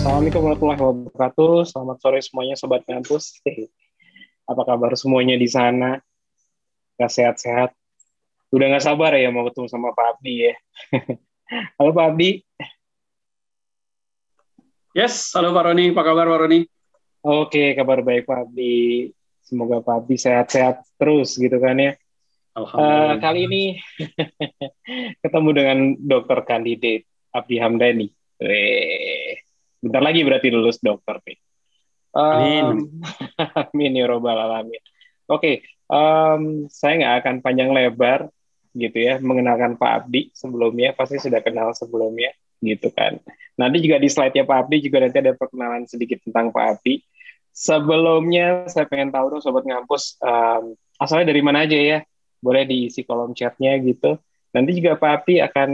Assalamualaikum warahmatullahi wabarakatuh. Selamat sore semuanya Sobat Ngampus. Apa kabar semuanya di sana? Gak sehat-sehat? Udah gak sabar ya mau ketemu sama Pak Abdi ya. Halo Pak Abdi. Yes, halo Pak Roni. Apa kabar Pak Roni? Oke, kabar baik Pak Abdi. Semoga Pak Abdi sehat-sehat terus gitu kan ya. Alhamdulillah. Kali ini ketemu dengan dokter kandidat Abdi Hamdani. Bentar lagi berarti lulus dokter nih. Amin. Amin ya robbal alamin. Oke, saya nggak akan panjang lebar gitu ya mengenalkan Pak Abdi sebelumnya, pasti sudah kenal sebelumnya gitu kan. Nanti juga di slide-nya Pak Abdi juga nanti ada perkenalan sedikit tentang Pak Abdi. Sebelumnya saya pengen tahu dong Sobat Ngampus, asalnya dari mana aja ya? Boleh diisi kolom chatnya gitu. Nanti juga Pak Abdi akan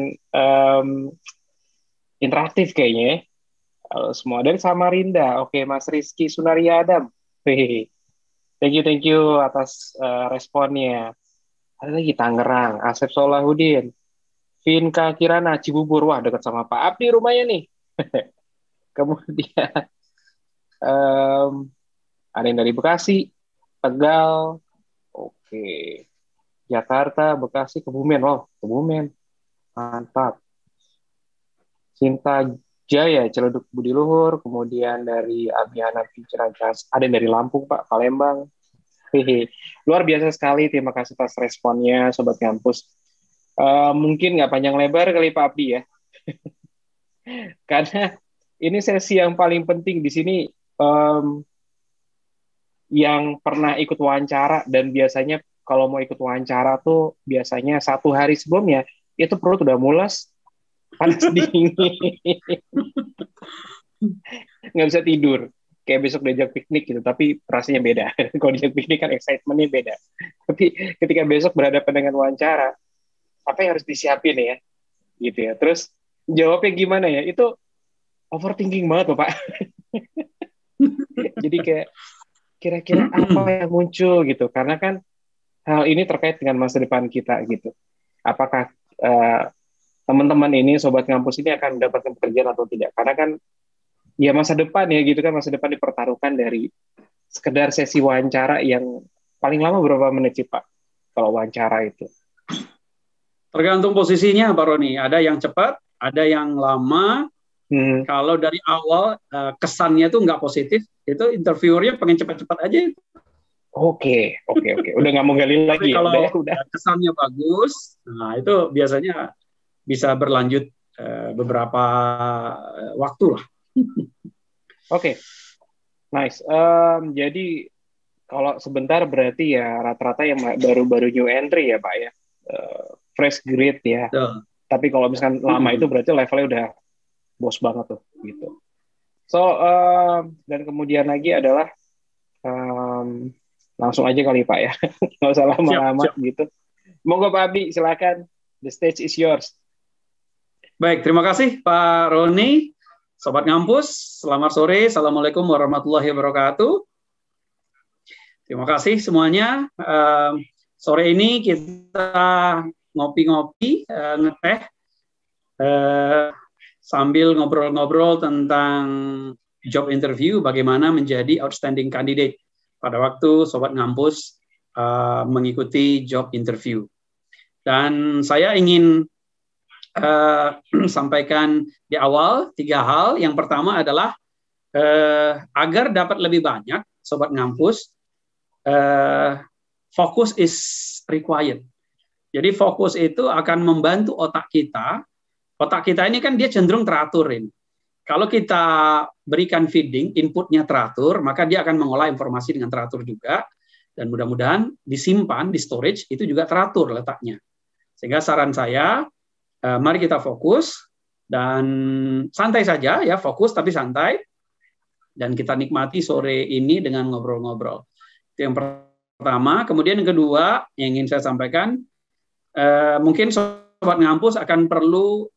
interaktif kayaknya ya. Halo semua dari Samarinda. Oke, Mas Rizky Sunaria Adam. Hehehe. Thank you atas responnya. Ada lagi Tangerang, Asep Solahuddin, Vinka Kirana, Cibubur. Wah, dekat sama Pak Abdi rumahnya nih. Kemudian ada yang dari Bekasi, Tegal, oke, Jakarta, Bekasi, Kebumen. Oh, Kebumen, mantap. Cinta Jaya, Ciledug Budi Luhur, kemudian dari Abiana Ciracas, ada yang dari Lampung, Pak, Palembang. Hehe. Luar biasa sekali, terima kasih atas responnya, Sobat Kampus. Mungkin nggak panjang lebar kali Pak Abdi ya, karena ini sesi yang paling penting di sini. Yang pernah ikut wawancara, dan biasanya kalau mau ikut wawancara tuh biasanya 1 hari sebelumnya, itu perut udah mules, panas dingin, nggak bisa tidur. Kayak besok diajak piknik gitu, tapi rasanya beda. Kalau diajak piknik kan excitementnya beda. Tapi ketika besok berhadapan dengan wawancara, apa yang harus disiapin ya, gitu ya. Terus jawabnya gimana ya? Itu overthinking banget loh Pak. Jadi kayak kira-kira apa yang muncul gitu, karena kan hal ini terkait dengan masa depan kita gitu. Apakah teman-teman ini, Sobat Ngampus ini akan mendapatkan pekerjaan atau tidak? Karena kan ya masa depan ya gitu kan, masa depan dipertaruhkan dari sekedar sesi wawancara yang paling lama berapa menit sih Pak kalau wawancara itu? Tergantung posisinya Pak Roni. Ada yang cepat, ada yang lama. Kalau dari awal kesannya itu nggak positif, itu interviewernya pengen cepat-cepat aja. Oke. Udah nggak mau gali lagi ya? Kalau Udah. kesannya bagus, nah itu biasanya bisa berlanjut beberapa waktu lah. Oke. Nice. Jadi kalau sebentar berarti ya rata-rata yang baru-baru new entry ya Pak ya, fresh grade ya. Tapi kalau misalkan lama itu berarti levelnya udah bos banget tuh gitu. So dan kemudian lagi adalah langsung aja kali Pak ya, nggak usah lama-lama gitu. Monggo Pak Abdi, silakan, the stage is yours. Baik, terima kasih Pak Roni. Sobat Ngampus, selamat sore. Assalamualaikum warahmatullahi wabarakatuh. Terima kasih semuanya. Sore ini kita ngopi-ngopi, ngeteh, sambil ngobrol-ngobrol tentang job interview, bagaimana menjadi outstanding candidate pada waktu Sobat Ngampus mengikuti job interview. Dan saya ingin sampaikan di awal 3 hal. Yang pertama adalah agar dapat lebih banyak Sobat Ngampus, focus is required. Jadi fokus itu akan membantu otak kita. Otak kita ini kan dia cenderung teratur ini. Kalau kita berikan feeding, inputnya teratur, maka dia akan mengolah informasi dengan teratur juga. Dan mudah-mudahan disimpan, di storage, itu juga teratur letaknya. Sehingga saran saya, mari kita fokus, dan santai saja, ya fokus tapi santai. Dan kita nikmati sore ini dengan ngobrol-ngobrol. Itu yang pertama. Kemudian yang kedua, yang ingin saya sampaikan, mungkin Sobat Ngampus akan perlu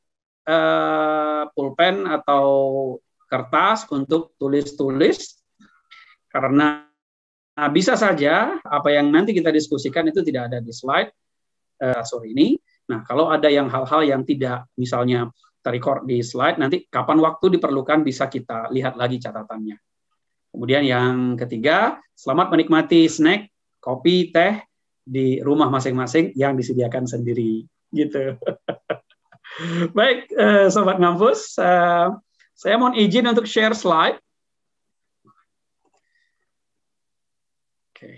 pulpen atau kertas untuk tulis-tulis, karena bisa saja apa yang nanti kita diskusikan itu tidak ada di slide sore ini. Nah, kalau ada hal-hal yang tidak, misalnya kita record di slide, nanti kapan waktu diperlukan bisa kita lihat lagi catatannya. Kemudian yang ketiga, selamat menikmati snack, kopi, teh di rumah masing-masing yang disediakan sendiri. Gitu. Baik, Sobat Ngampus, saya mohon izin untuk share slide. Oke.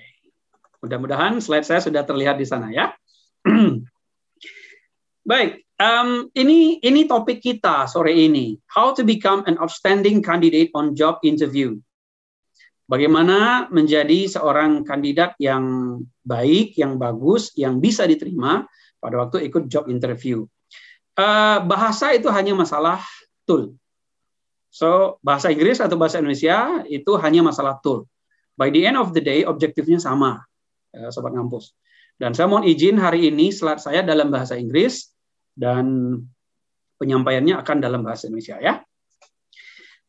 Mudah-mudahan slide saya sudah terlihat di sana ya. Baik, ini topik kita sore ini. How to become an outstanding candidate on job interview. Bagaimana menjadi seorang kandidat yang baik, yang bagus, yang bisa diterima pada waktu ikut job interview. Bahasa itu hanya masalah tool. So, bahasa Inggris atau bahasa Indonesia itu hanya masalah tool. By the end of the day, objektifnya sama, Sobat Ngampus. Dan saya mohon izin hari ini slide saya dalam bahasa Inggris dan penyampaiannya akan dalam bahasa Indonesia ya.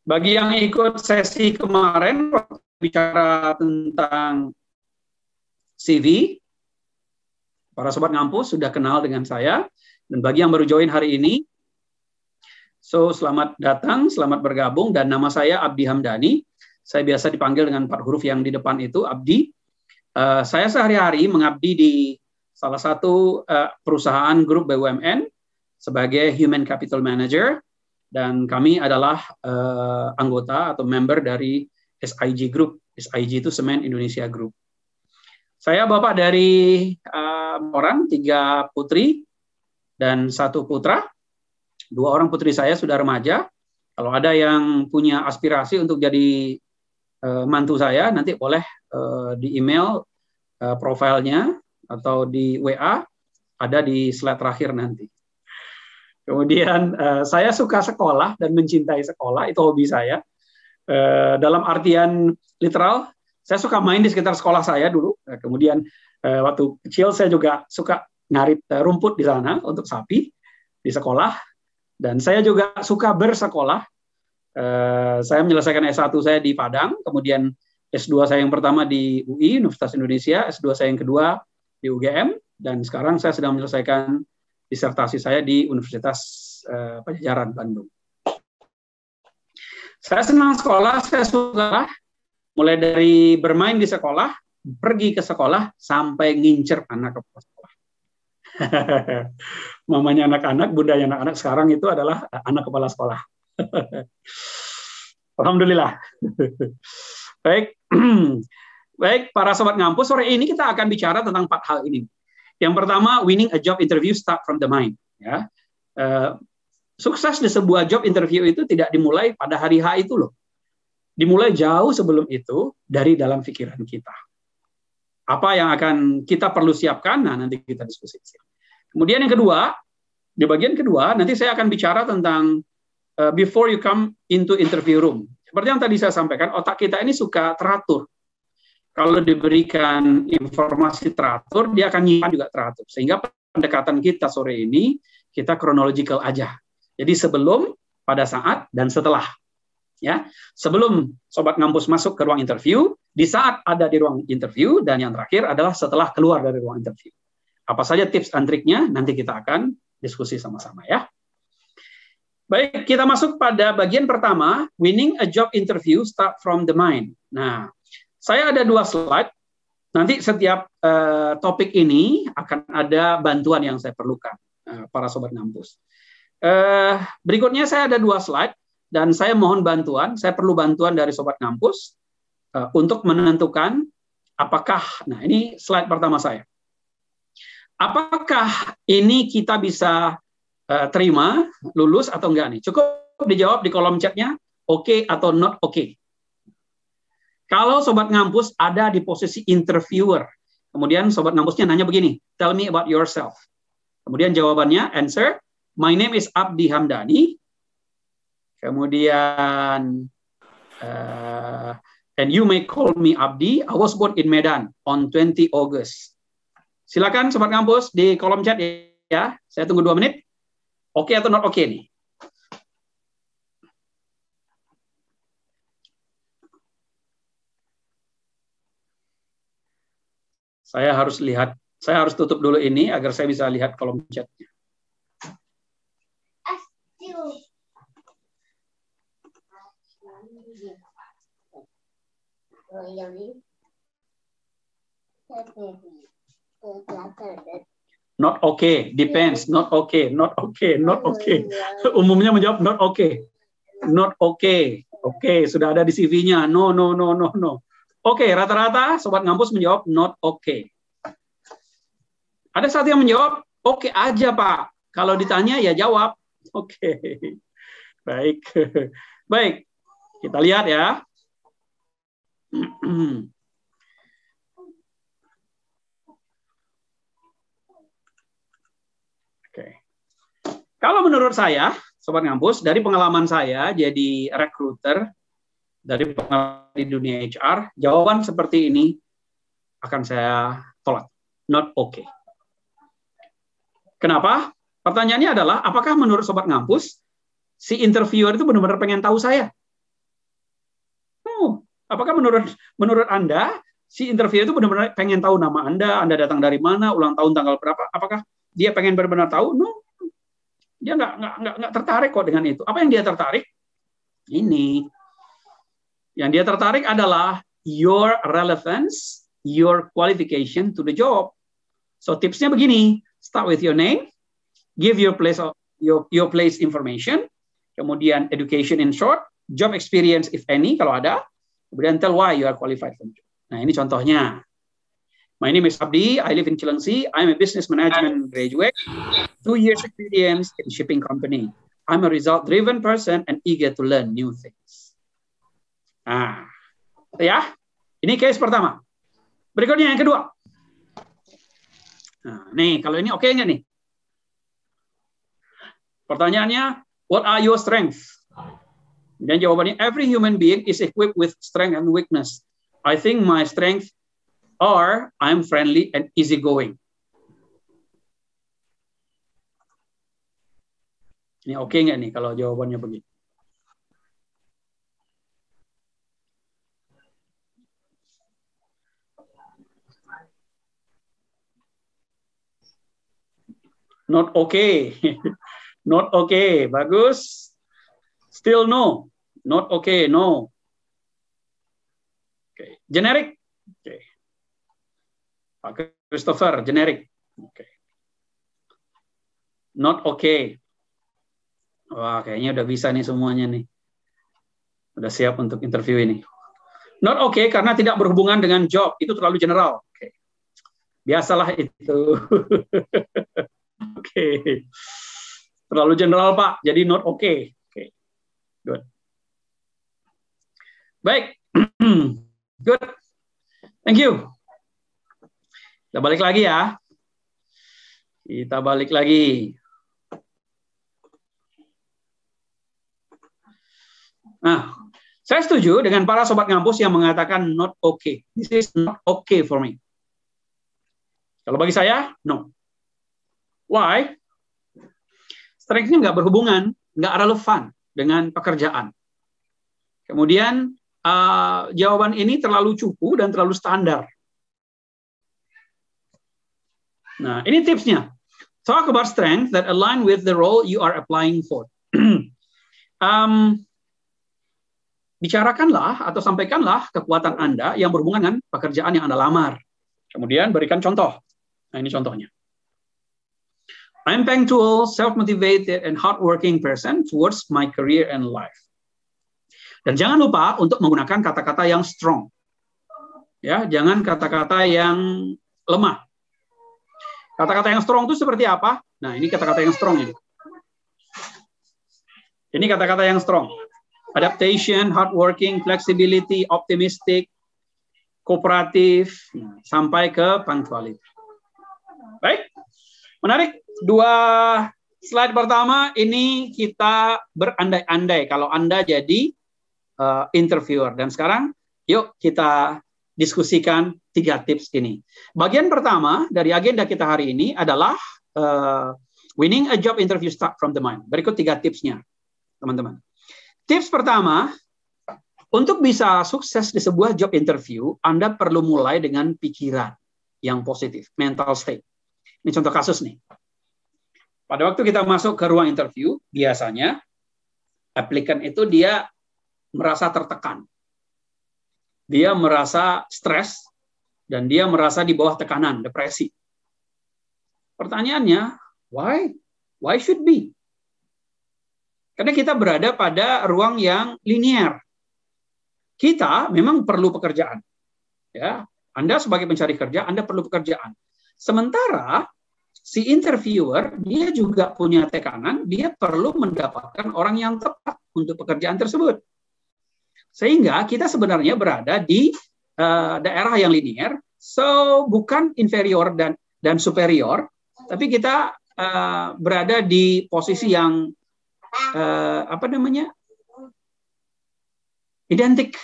Bagi yang ikut sesi kemarin bicara tentang CV, para Sobat Ngampus sudah kenal dengan saya. Dan bagi yang baru join hari ini, selamat datang, selamat bergabung. Dan nama saya Abdi Hamdani. Saya biasa dipanggil dengan 4 huruf yang di depan itu, Abdi. Saya sehari-hari mengabdi di salah satu perusahaan grup BUMN sebagai Human Capital Manager. Dan kami adalah anggota atau member dari SIG Group. SIG itu Semen Indonesia Group. Saya bapak dari orang, 3 putri dan 1 putra. 2 orang putri saya sudah remaja. Kalau ada yang punya aspirasi untuk jadi mantu saya, nanti boleh di email profilnya atau di WA, ada di slide terakhir nanti. Kemudian saya suka sekolah dan mencintai sekolah, itu hobi saya. Dalam artian literal, saya suka main di sekitar sekolah saya dulu. Kemudian waktu kecil saya juga suka ngarit rumput di sana untuk sapi di sekolah. Dan saya juga suka bersekolah. Saya menyelesaikan S1 saya di Padang, kemudian S2 saya yang pertama di UI, Universitas Indonesia, S2 saya yang kedua di UGM, dan sekarang saya sedang menyelesaikan disertasi saya di Universitas Pajajaran, Bandung. Saya senang sekolah, saya suka mulai dari bermain di sekolah, pergi ke sekolah, sampai ngincer anak ke sekolah. Mamanya anak-anak, bundanya anak-anak sekarang itu adalah anak kepala sekolah. Alhamdulillah. Baik, baik para Sobat Ngampus, sore ini kita akan bicara tentang 4 hal ini. Yang pertama, winning a job interview start from the mind. Ya, sukses di sebuah job interview itu tidak dimulai pada hari H itu loh. Dimulai jauh sebelum itu dari dalam pikiran kita. Apa yang akan kita perlu siapkan? Nah, nanti kita diskusi. Kemudian yang kedua, di bagian kedua, nanti saya akan bicara tentang before you come into interview room. Seperti yang tadi saya sampaikan, otak kita ini suka teratur. Kalau diberikan informasi teratur, dia akan nyimpan juga teratur. Sehingga pendekatan kita sore ini, kita chronological aja. Jadi sebelum, pada saat, dan setelah. Ya, sebelum Sobat Ngampus masuk ke ruang interview, di saat ada di ruang interview, dan yang terakhir adalah setelah keluar dari ruang interview. Apa saja tips dan triknya, nanti kita akan diskusi sama-sama ya. Baik, kita masuk pada bagian pertama, winning a job interview start from the mind. Nah, saya ada 2 slide. Nanti setiap topik ini akan ada bantuan yang saya perlukan, para Sobat Ngampus. Berikutnya saya ada 2 slide, dan saya mohon bantuan, saya perlu bantuan dari Sobat Ngampus untuk menentukan apakah, nah ini slide pertama saya. Apakah ini kita bisa terima, lulus atau enggak nih? Cukup dijawab di kolom chatnya, oke atau not oke. Kalau Sobat Ngampus ada di posisi interviewer, kemudian Sobat Ngampusnya nanya begini, tell me about yourself. Kemudian jawabannya, answer, my name is Abdi Hamdani. Kemudian, and you may call me Abdi, I was born in Medan on 20 August. Silakan Sobat Ngampus di kolom chat ya, saya tunggu 2 menit. Oke atau not oke nih? Saya harus tutup dulu ini agar saya bisa lihat kolom chatnya. Not okay, depends, not okay, not okay, not okay. Umumnya menjawab not okay. Not okay. Oke, sudah ada di CV-nya. No, no, no, no, no. Oke, rata-rata sobat ngampus menjawab not okay. Ada satu yang menjawab oke aja, Pak. Kalau ditanya ya jawab. Oke. Baik. Baik. Kita lihat ya. Oke. Kalau menurut saya, sobat ngampus, dari pengalaman saya jadi recruiter, dari pengalaman di dunia HR, jawaban seperti ini akan saya tolak. Not okay. Kenapa? Pertanyaannya adalah, apakah menurut sobat ngampus, si interviewer itu benar-benar pengen tahu saya? Apakah menurut Anda, si interviewer itu benar-benar pengen tahu nama Anda datang dari mana, ulang tahun tanggal berapa? Apakah dia pengen benar-benar tahu? No. Dia nggak tertarik kok dengan itu. Apa yang dia tertarik? Ini. Yang dia tertarik adalah your relevance, your qualification to the job. So tipsnya begini, start with your name, give your place information, kemudian education in short, job experience if any kalau ada, kemudian tell why you are qualified for the job. Nah, ini contohnya. My name is Abdi, I live in Cilengsi, I'm a business management graduate, 2 years experience in shipping company. I'm a result-driven person and eager to learn new things. Nah, ya, ini case pertama. Berikutnya yang kedua. Nah, nih, kalau ini oke nggak nih? Pertanyaannya, what are your strengths? Dan jawabannya, every human being is equipped with strength and weakness. I think my strength are I'm friendly and easygoing. Ini oke nggak nih kalau jawabannya begitu? Not okay. Not okay. Bagus. Still no. Not okay. No. Okay. Generic. Okay. Pak Christopher, generic. Okay. Not okay. Wah, kayaknya udah bisa nih semuanya nih. Udah siap untuk interview ini. Not okay karena tidak berhubungan dengan job. Itu terlalu general. Okay. Biasalah itu. Oke. Terlalu general, Pak. Jadi not okay. Oke. Good. Baik. Good. Thank you. Kita balik lagi ya. Kita balik lagi. Nah, saya setuju dengan para sobat ngampus yang mengatakan not okay. This is not okay for me. Kalau bagi saya, no. Why? Strength-nya nggak berhubungan, nggak relevan dengan pekerjaan. Kemudian jawaban ini terlalu cupu dan terlalu standar. Nah, ini tipsnya. Talk about strength that align with the role you are applying for. Bicarakanlah atau sampaikanlah kekuatan Anda yang berhubungan dengan pekerjaan yang Anda lamar. Kemudian berikan contoh. Nah, ini contohnya. I'm punctual, self-motivated, and hardworking person towards my career and life. Dan jangan lupa untuk menggunakan kata-kata yang strong. Ya, jangan kata-kata yang lemah. Kata-kata yang strong itu seperti apa? Nah, ini kata-kata yang strong ini. Ini kata-kata yang strong. Adaptation, hardworking, flexibility, optimistic, kooperatif, sampai ke punctuality. Baik, menarik. 2 slide pertama ini kita berandai-andai kalau Anda jadi interviewer. Dan sekarang yuk kita diskusikan 3 tips ini. Bagian pertama dari agenda kita hari ini adalah winning a job interview start from the mind. Berikut 3 tipsnya, teman-teman. Tips pertama, untuk bisa sukses di sebuah job interview, Anda perlu mulai dengan pikiran yang positif, mental state. Ini contoh kasus nih. Pada waktu kita masuk ke ruang interview, biasanya aplikan itu dia merasa tertekan. Dia merasa stres dan dia merasa di bawah tekanan, depresi. Pertanyaannya, why? Why should be? Karena kita berada pada ruang yang linear. Kita memang perlu pekerjaan. Ya, Anda sebagai pencari kerja, Anda perlu pekerjaan. Sementara si interviewer, dia juga punya tekanan, dia perlu mendapatkan orang yang tepat untuk pekerjaan tersebut. Sehingga kita sebenarnya berada di daerah yang linear, so bukan inferior dan superior, tapi kita berada di posisi yang identik,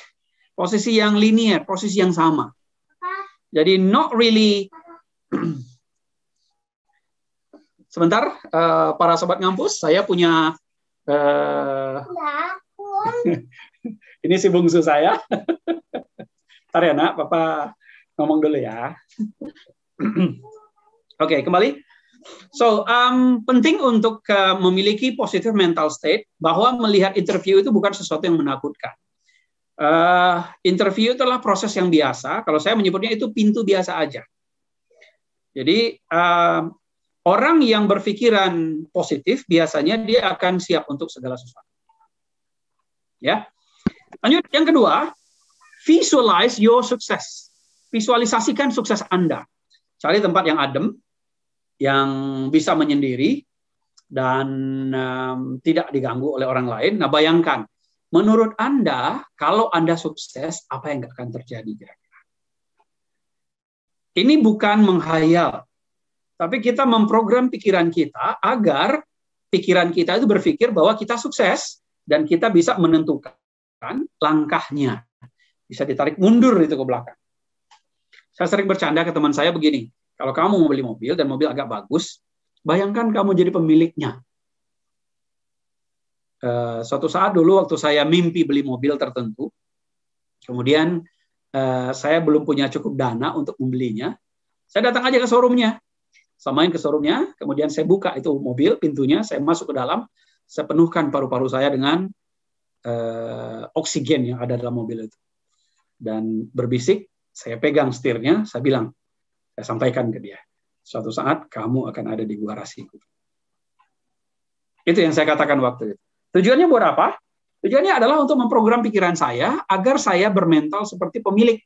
posisi yang linear, posisi yang sama. Jadi not really. Sebentar, para sobat ngampus, saya punya ini si bungsu saya. Ntar ya nak, Papa ngomong dulu ya. Oke, kembali. So, penting untuk memiliki positive mental state, bahwa melihat interview itu bukan sesuatu yang menakutkan. Interview itu adalah proses yang biasa. Kalau saya menyebutnya itu pintu biasa aja. Jadi, orang yang berpikiran positif, biasanya dia akan siap untuk segala sesuatu. Ya. Lanjut, yang kedua, visualize your success. Visualisasikan sukses Anda. Cari tempat yang adem, yang bisa menyendiri, dan tidak diganggu oleh orang lain. Nah, bayangkan, menurut Anda, kalau Anda sukses, apa yang akan terjadi kira-kira? Ini bukan menghayal, tapi kita memprogram pikiran kita agar pikiran kita itu berpikir bahwa kita sukses, dan kita bisa menentukan langkahnya. Bisa ditarik mundur itu ke belakang. Saya sering bercanda ke teman saya begini, kalau kamu mau beli mobil dan mobil agak bagus, bayangkan kamu jadi pemiliknya. Suatu saat dulu waktu saya mimpi beli mobil tertentu, kemudian saya belum punya cukup dana untuk membelinya, saya datang aja ke showroomnya. Saya main ke showroomnya, kemudian saya buka itu mobil, pintunya, saya masuk ke dalam, saya penuhkan paru-paru saya dengan oksigen yang ada dalam mobil itu. Dan berbisik, saya pegang setirnya, saya bilang, saya sampaikan ke dia, suatu saat kamu akan ada di gua rasiku. Itu yang saya katakan waktu itu. Tujuannya buat apa? Tujuannya adalah untuk memprogram pikiran saya agar saya bermental seperti pemilik.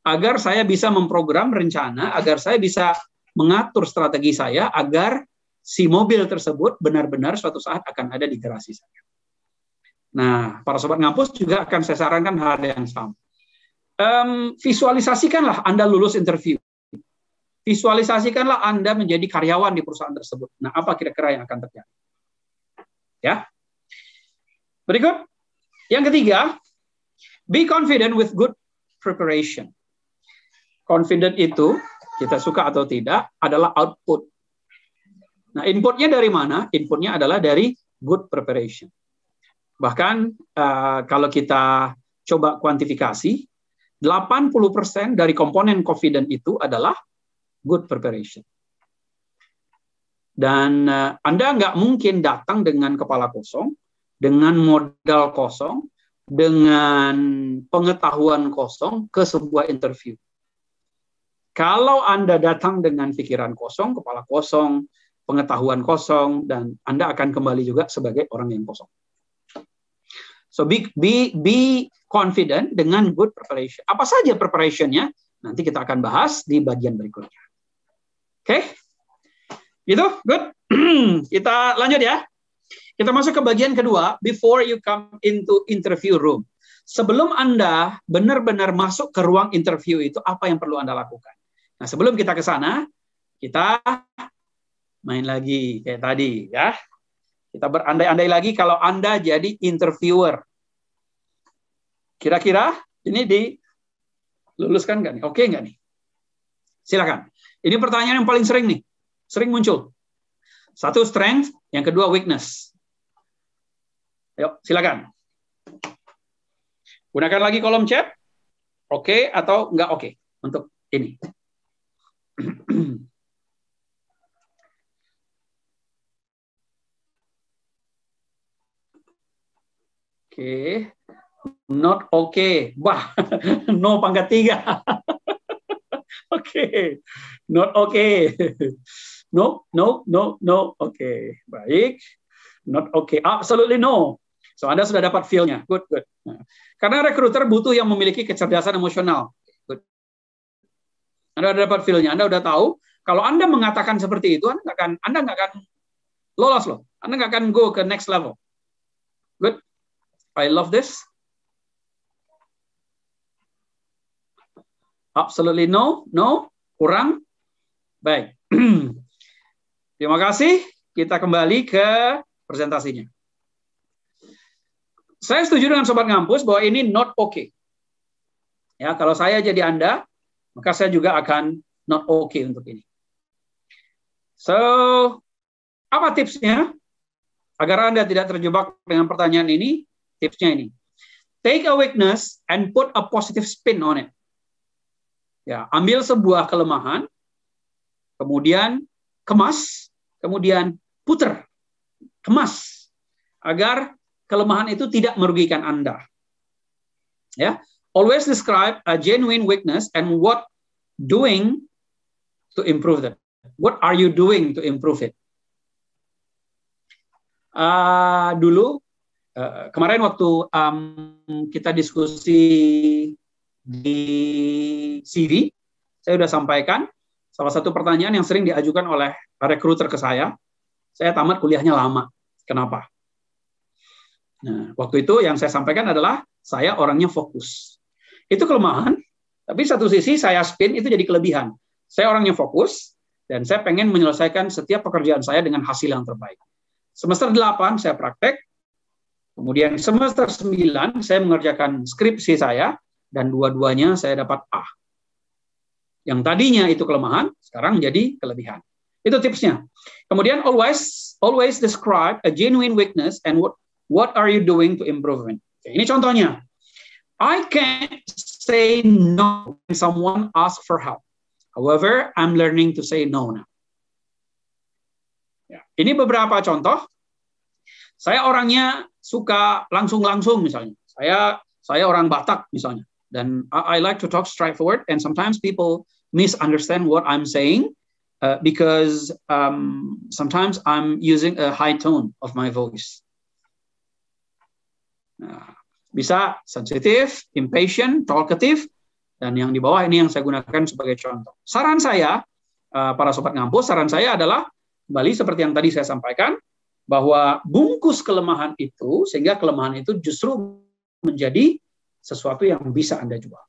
Agar saya bisa memprogram rencana, agar saya bisa mengatur strategi saya agar si mobil tersebut benar-benar suatu saat akan ada di garasi saya. Nah, para sobat ngampus juga akan saya sarankan hal yang sama. Visualisasikanlah Anda lulus interview. Visualisasikanlah Anda menjadi karyawan di perusahaan tersebut. Nah, apa kira-kira yang akan terjadi? Ya. Berikut, yang ketiga, be confident with good preparation. Confident itu, kita suka atau tidak, adalah output. Nah, inputnya dari mana? Inputnya adalah dari good preparation. Bahkan kalau kita coba kuantifikasi, 80% dari komponen confident itu adalah good preparation. Dan Anda nggak mungkin datang dengan kepala kosong, dengan modal kosong, dengan pengetahuan kosong ke sebuah interview. Kalau Anda datang dengan pikiran kosong, kepala kosong, pengetahuan kosong, dan Anda akan kembali juga sebagai orang yang kosong. So be confident dengan good preparation. Apa saja preparationnya? Nanti kita akan bahas di bagian berikutnya. Oke? Gitu? Good? Kita lanjut ya. Kita masuk ke bagian kedua, before you come into interview room. Sebelum Anda benar-benar masuk ke ruang interview itu, apa yang perlu Anda lakukan? Nah, sebelum kita ke sana, kita main lagi kayak tadi ya. Kita berandai-andai lagi kalau Anda jadi interviewer. Kira-kira ini diluluskan nggak nih? Oke nggak nih? Silakan. Ini pertanyaan yang paling sering nih. Sering muncul. Satu strength, yang kedua weakness. Ayo, silakan. Gunakan lagi kolom chat. Oke atau nggak oke untuk ini. Oke. Not okay. Wah, no pangkat 3. Oke. Not okay. No, no, no, no. Oke. Baik. Not okay. Absolutely no. So Anda sudah dapat feel-nya. Good, good. Nah, karena rekruter butuh yang memiliki kecerdasan emosional. Good. Anda sudah dapat feel-nya. Anda sudah tahu kalau Anda mengatakan seperti itu, Anda nggak akan lolos loh. Anda nggak akan go ke next level. Good. I love this. Absolutely no, no, kurang. Baik. Terima kasih. Kita kembali ke presentasinya. Saya setuju dengan Sobat Ngampus bahwa ini not okay. Ya, kalau saya jadi Anda, maka saya juga akan not okay untuk ini. So, apa tipsnya? Agar Anda tidak terjebak dengan pertanyaan ini, tipsnya ini. Take a weakness and put a positive spin on it. Ya, ambil sebuah kelemahan, kemudian kemas, kemudian puter, kemas, agar kelemahan itu tidak merugikan Anda. Ya, always describe a genuine weakness and what doing to improve that. What are you doing to improve it? Kemarin waktu kita diskusi di CV, saya sudah sampaikan salah satu pertanyaan yang sering diajukan oleh rekruter ke saya tamat kuliahnya lama. Kenapa? Nah, waktu itu yang saya sampaikan adalah saya orangnya fokus. Itu kelemahan, tapi satu sisi saya spin itu jadi kelebihan. Saya orangnya fokus, dan saya pengen menyelesaikan setiap pekerjaan saya dengan hasil yang terbaik. Semester 8 saya praktek, kemudian semester 9 saya mengerjakan skripsi saya, dan dua-duanya saya dapat A. Yang tadinya itu kelemahan, sekarang menjadi kelebihan. Itu tipsnya. Kemudian always describe a genuine weakness and what are you doing to improve it. Ini contohnya. I can't say no when someone asks for help. However, I'm learning to say no now. Ya, ini beberapa contoh. Saya orangnya suka langsung-langsung misalnya. Saya orang Batak misalnya. Dan I like to talk straightforward, and sometimes people misunderstand what I'm saying because sometimes I'm using a high tone of my voice. Nah, bisa sensitif, impatient, talkative, dan yang di bawah ini yang saya gunakan sebagai contoh. Saran saya, para Sobat Ngampus, saran saya adalah kembali seperti yang tadi saya sampaikan, bahwa bungkus kelemahan itu, sehingga kelemahan itu justru menjadi sesuatu yang bisa Anda jual.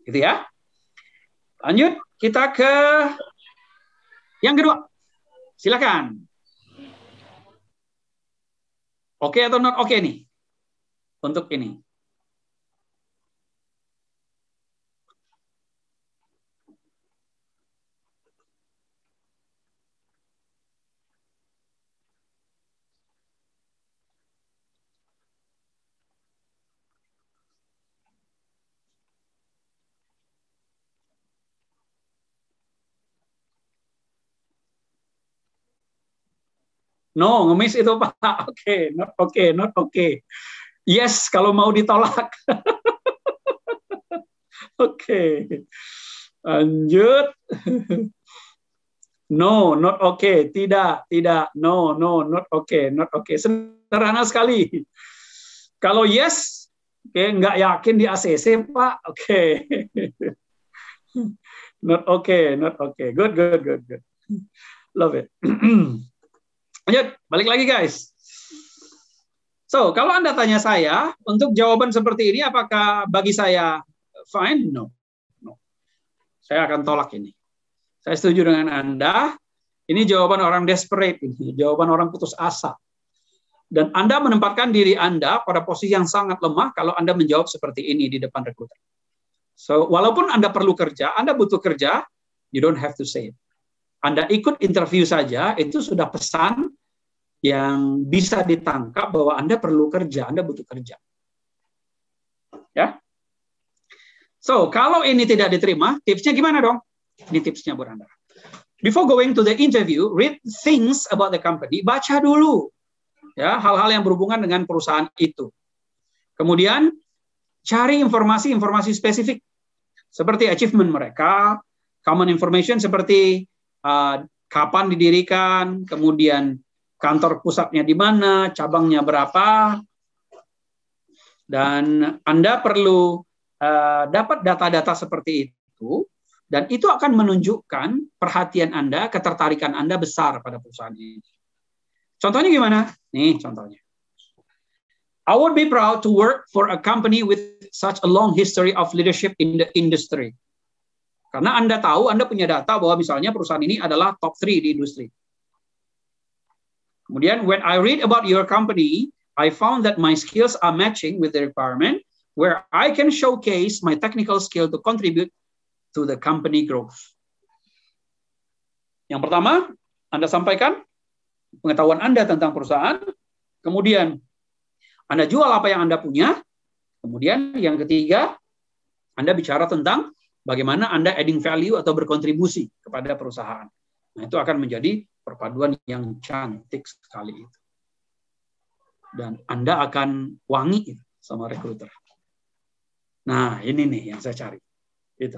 Gitu ya. Lanjut, kita ke yang kedua. Silakan. Oke atau not oke nih? Untuk ini. No, ngemis itu Pak. Oke, not oke, not oke. Yes, kalau mau ditolak. Oke. Lanjut. No, not okay. Tidak. No, not okay, not okay. Sederhana sekali. Kalau yes, nggak yakin di ACC, Pak. Oke. Not okay, not okay. Good. Love it. Lanjut, balik lagi guys. So, kalau Anda tanya saya, untuk jawaban seperti ini, apakah bagi saya fine? No. Saya akan tolak ini. Saya setuju dengan Anda. Ini jawaban orang desperate, ini jawaban orang putus asa. Dan Anda menempatkan diri Anda pada posisi yang sangat lemah kalau Anda menjawab seperti ini di depan rekruter. So, walaupun Anda perlu kerja, Anda butuh kerja, you don't have to say it. Anda ikut interview saja, itu sudah pesan yang bisa ditangkap bahwa Anda perlu kerja, Anda butuh kerja. Ya. So, kalau ini tidak diterima, tipsnya gimana dong? Ini tipsnya buat Anda. Before going to the interview, read things about the company. Baca dulu ya hal-hal yang berhubungan dengan perusahaan itu. Kemudian cari informasi-informasi spesifik seperti achievement mereka, common information seperti kapan didirikan, kemudian kantor pusatnya di mana, cabangnya berapa, dan Anda perlu dapat data-data seperti itu, dan itu akan menunjukkan perhatian Anda, ketertarikan Anda besar pada perusahaan ini. Contohnya gimana? Nih contohnya. I would be proud to work for a company with such a long history of leadership in the industry. Karena Anda tahu, Anda punya data bahwa misalnya perusahaan ini adalah top 3 di industri. Kemudian, when I read about your company, I found that my skills are matching with the requirement, where I can showcase my technical skill to contribute to the company growth. Yang pertama, Anda sampaikan pengetahuan Anda tentang perusahaan, kemudian Anda jual apa yang Anda punya, kemudian yang ketiga, Anda bicara tentang bagaimana Anda adding value atau berkontribusi kepada perusahaan. Nah, itu akan menjadi perpaduan yang cantik sekali itu. Dan Anda akan wangi sama rekruter. Nah, ini nih yang saya cari. Itu.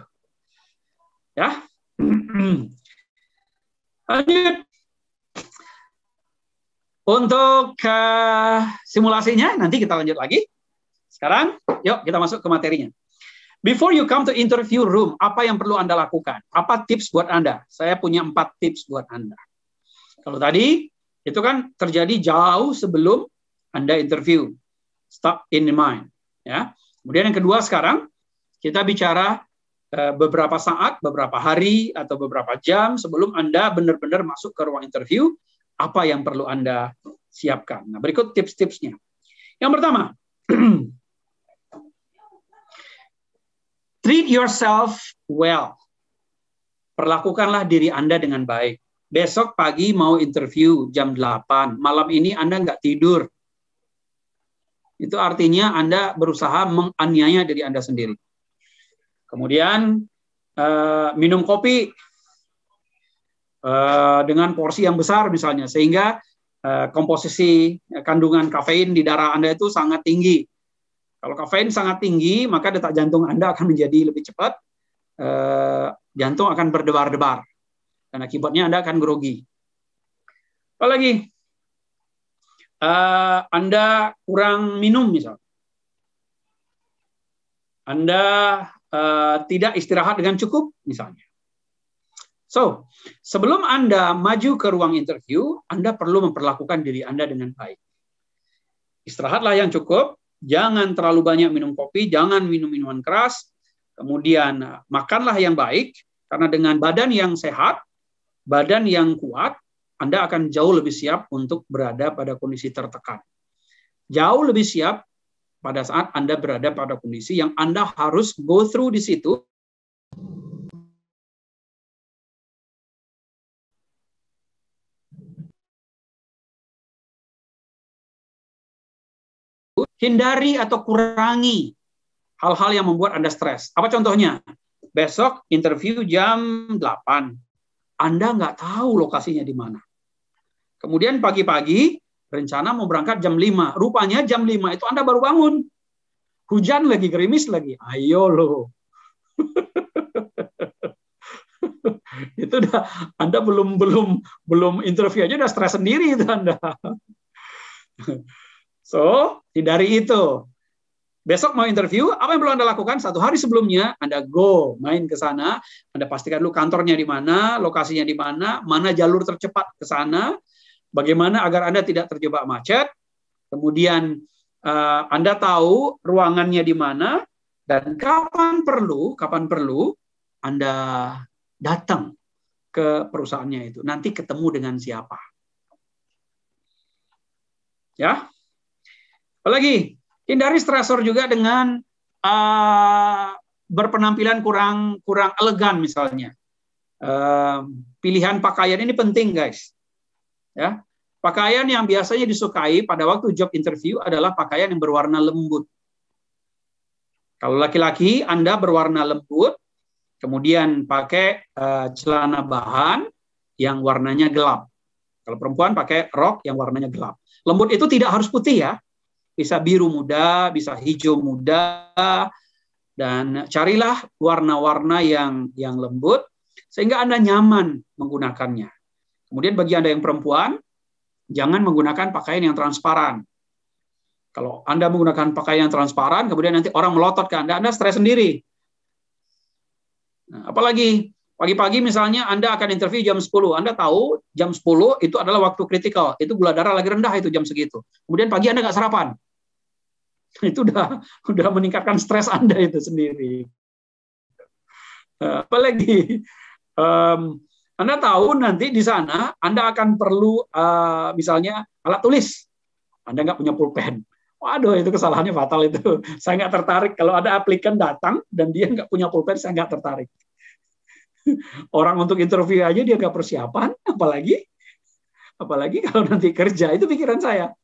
Ya. Lanjut. Untuk simulasinya, nanti kita lanjut lagi. Sekarang, yuk kita masuk ke materinya. Before you come to interview room, apa yang perlu Anda lakukan? Apa tips buat Anda? Saya punya 4 tips buat Anda. Kalau tadi, itu kan terjadi jauh sebelum Anda interview. Stop in mind. Ya. Kemudian yang kedua sekarang, kita bicara beberapa saat, beberapa hari, atau beberapa jam sebelum Anda benar-benar masuk ke ruang interview, apa yang perlu Anda siapkan. Nah, berikut tips-tipsnya. Yang pertama, treat yourself well. Perlakukanlah diri Anda dengan baik. Besok pagi mau interview jam 8, malam ini Anda nggak tidur. Itu artinya Anda berusaha menganiaya diri Anda sendiri. Kemudian, minum kopi dengan porsi yang besar misalnya, sehingga komposisi kandungan kafein di darah Anda itu sangat tinggi. Kalau kafein sangat tinggi, maka detak jantung Anda akan menjadi lebih cepat, jantung akan berdebar-debar, dan akibatnya Anda akan grogi. Apalagi, Anda kurang minum misalnya. Anda tidak istirahat dengan cukup misalnya. So, sebelum Anda maju ke ruang interview, Anda perlu memperlakukan diri Anda dengan baik. Istirahatlah yang cukup, jangan terlalu banyak minum kopi, jangan minum minuman keras, kemudian makanlah yang baik, karena dengan badan yang sehat, badan yang kuat, Anda akan jauh lebih siap untuk berada pada kondisi tertekan. Jauh lebih siap pada saat Anda berada pada kondisi yang Anda harus go through di situ. Hindari atau kurangi hal-hal yang membuat Anda stres. Apa contohnya? Besok interview jam 8. Anda nggak tahu lokasinya di mana. Kemudian pagi-pagi, rencana mau berangkat jam 5. Rupanya jam 5 itu Anda baru bangun. Hujan lagi, gerimis lagi. Ayo loh. Itu udah Anda belum interview aja udah stres sendiri itu Anda. So, hindari itu. Besok mau interview, apa yang perlu Anda lakukan? 1 hari sebelumnya, Anda go main ke sana. Anda pastikan dulu kantornya di mana, lokasinya di mana jalur tercepat ke sana, bagaimana agar Anda tidak terjebak macet. Kemudian Anda tahu ruangannya di mana, dan kapan perlu Anda datang ke perusahaannya itu. Nanti ketemu dengan siapa. Ya. Apalagi, hindari stresor juga dengan berpenampilan kurang elegan misalnya. Pilihan pakaian ini penting, guys. Ya, pakaian yang biasanya disukai pada waktu job interview adalah pakaian yang berwarna lembut. Kalau laki-laki, Anda berwarna lembut, kemudian pakai celana bahan yang warnanya gelap. Kalau perempuan pakai rok yang warnanya gelap. Lembut itu tidak harus putih ya. bisa biru muda, bisa hijau muda, dan carilah warna-warna yang lembut sehingga Anda nyaman menggunakannya. Kemudian bagi Anda yang perempuan, jangan menggunakan pakaian yang transparan. Kalau Anda menggunakan pakaian yang transparan, kemudian nanti orang melotot ke Anda stres sendiri. Nah, apalagi pagi-pagi misalnya Anda akan interview jam 10. Anda tahu jam 10 itu adalah waktu kritikal. Itu gula darah lagi rendah itu jam segitu. Kemudian pagi Anda nggak sarapan. Itu udah meningkatkan stres Anda itu sendiri. Apalagi Anda tahu nanti di sana Anda akan perlu misalnya alat tulis. Anda nggak punya pulpen. Waduh, itu kesalahannya fatal itu. Saya nggak tertarik kalau ada aplikan datang dan dia nggak punya pulpen, saya nggak tertarik. Orang untuk interview aja dia nggak persiapan, apalagi kalau nanti kerja, itu pikiran saya.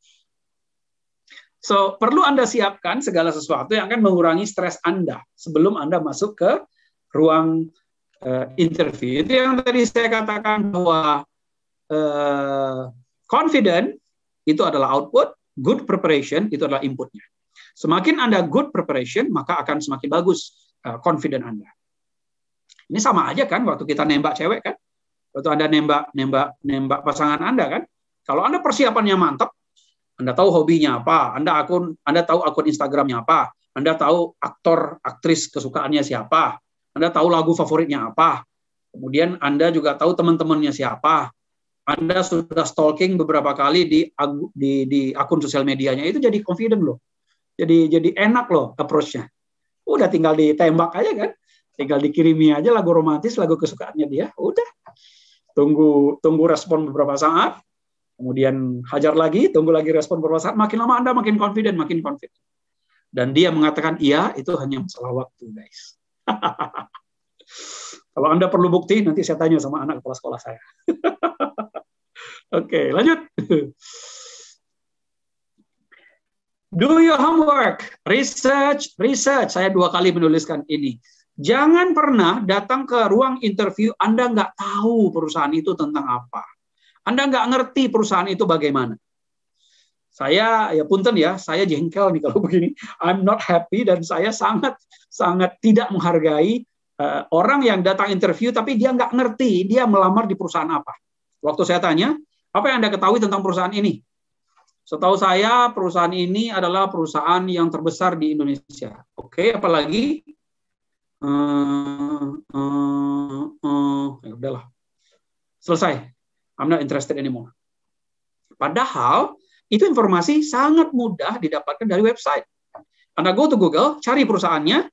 So, perlu Anda siapkan segala sesuatu yang akan mengurangi stres Anda sebelum Anda masuk ke ruang interview. Itu yang tadi saya katakan bahwa confident itu adalah output, good preparation itu adalah inputnya. Semakin Anda good preparation, maka akan semakin bagus confident Anda. Ini sama aja kan waktu kita nembak cewek kan? Waktu Anda nembak pasangan Anda kan? Kalau Anda persiapannya mantap, Anda tahu hobinya apa, Anda tahu akun Instagramnya apa, Anda tahu aktor, aktris kesukaannya siapa, Anda tahu lagu favoritnya apa, kemudian Anda juga tahu teman-temannya siapa, Anda sudah stalking beberapa kali di akun sosial medianya, itu jadi confident loh. Jadi enak loh approach-nya. Udah tinggal ditembak aja kan. Tinggal dikirimi aja lagu romantis, lagu kesukaannya dia. Udah. Tunggu respon beberapa saat. Kemudian hajar lagi, tunggu lagi respon beberapa saat. Makin lama Anda makin confident. Dan dia mengatakan iya, itu hanya masalah waktu, guys. Kalau Anda perlu bukti, nanti saya tanya sama anak kepala sekolah saya. Oke, lanjut. Do your homework. Research. Saya 2 kali menuliskan ini. Jangan pernah datang ke ruang interview Anda nggak tahu perusahaan itu tentang apa. Anda nggak ngerti perusahaan itu bagaimana. Saya, ya punten ya, saya jengkel nih kalau begini. I'm not happy dan saya sangat tidak menghargai orang yang datang interview tapi dia nggak ngerti dia melamar di perusahaan apa. Waktu saya tanya, apa yang Anda ketahui tentang perusahaan ini? Setahu saya, perusahaan ini adalah perusahaan yang terbesar di Indonesia. Oke, apalagi? Ya udahlah. Selesai. I'm not interested anymore. Padahal, itu informasi sangat mudah didapatkan dari website. Anda go to Google, cari perusahaannya,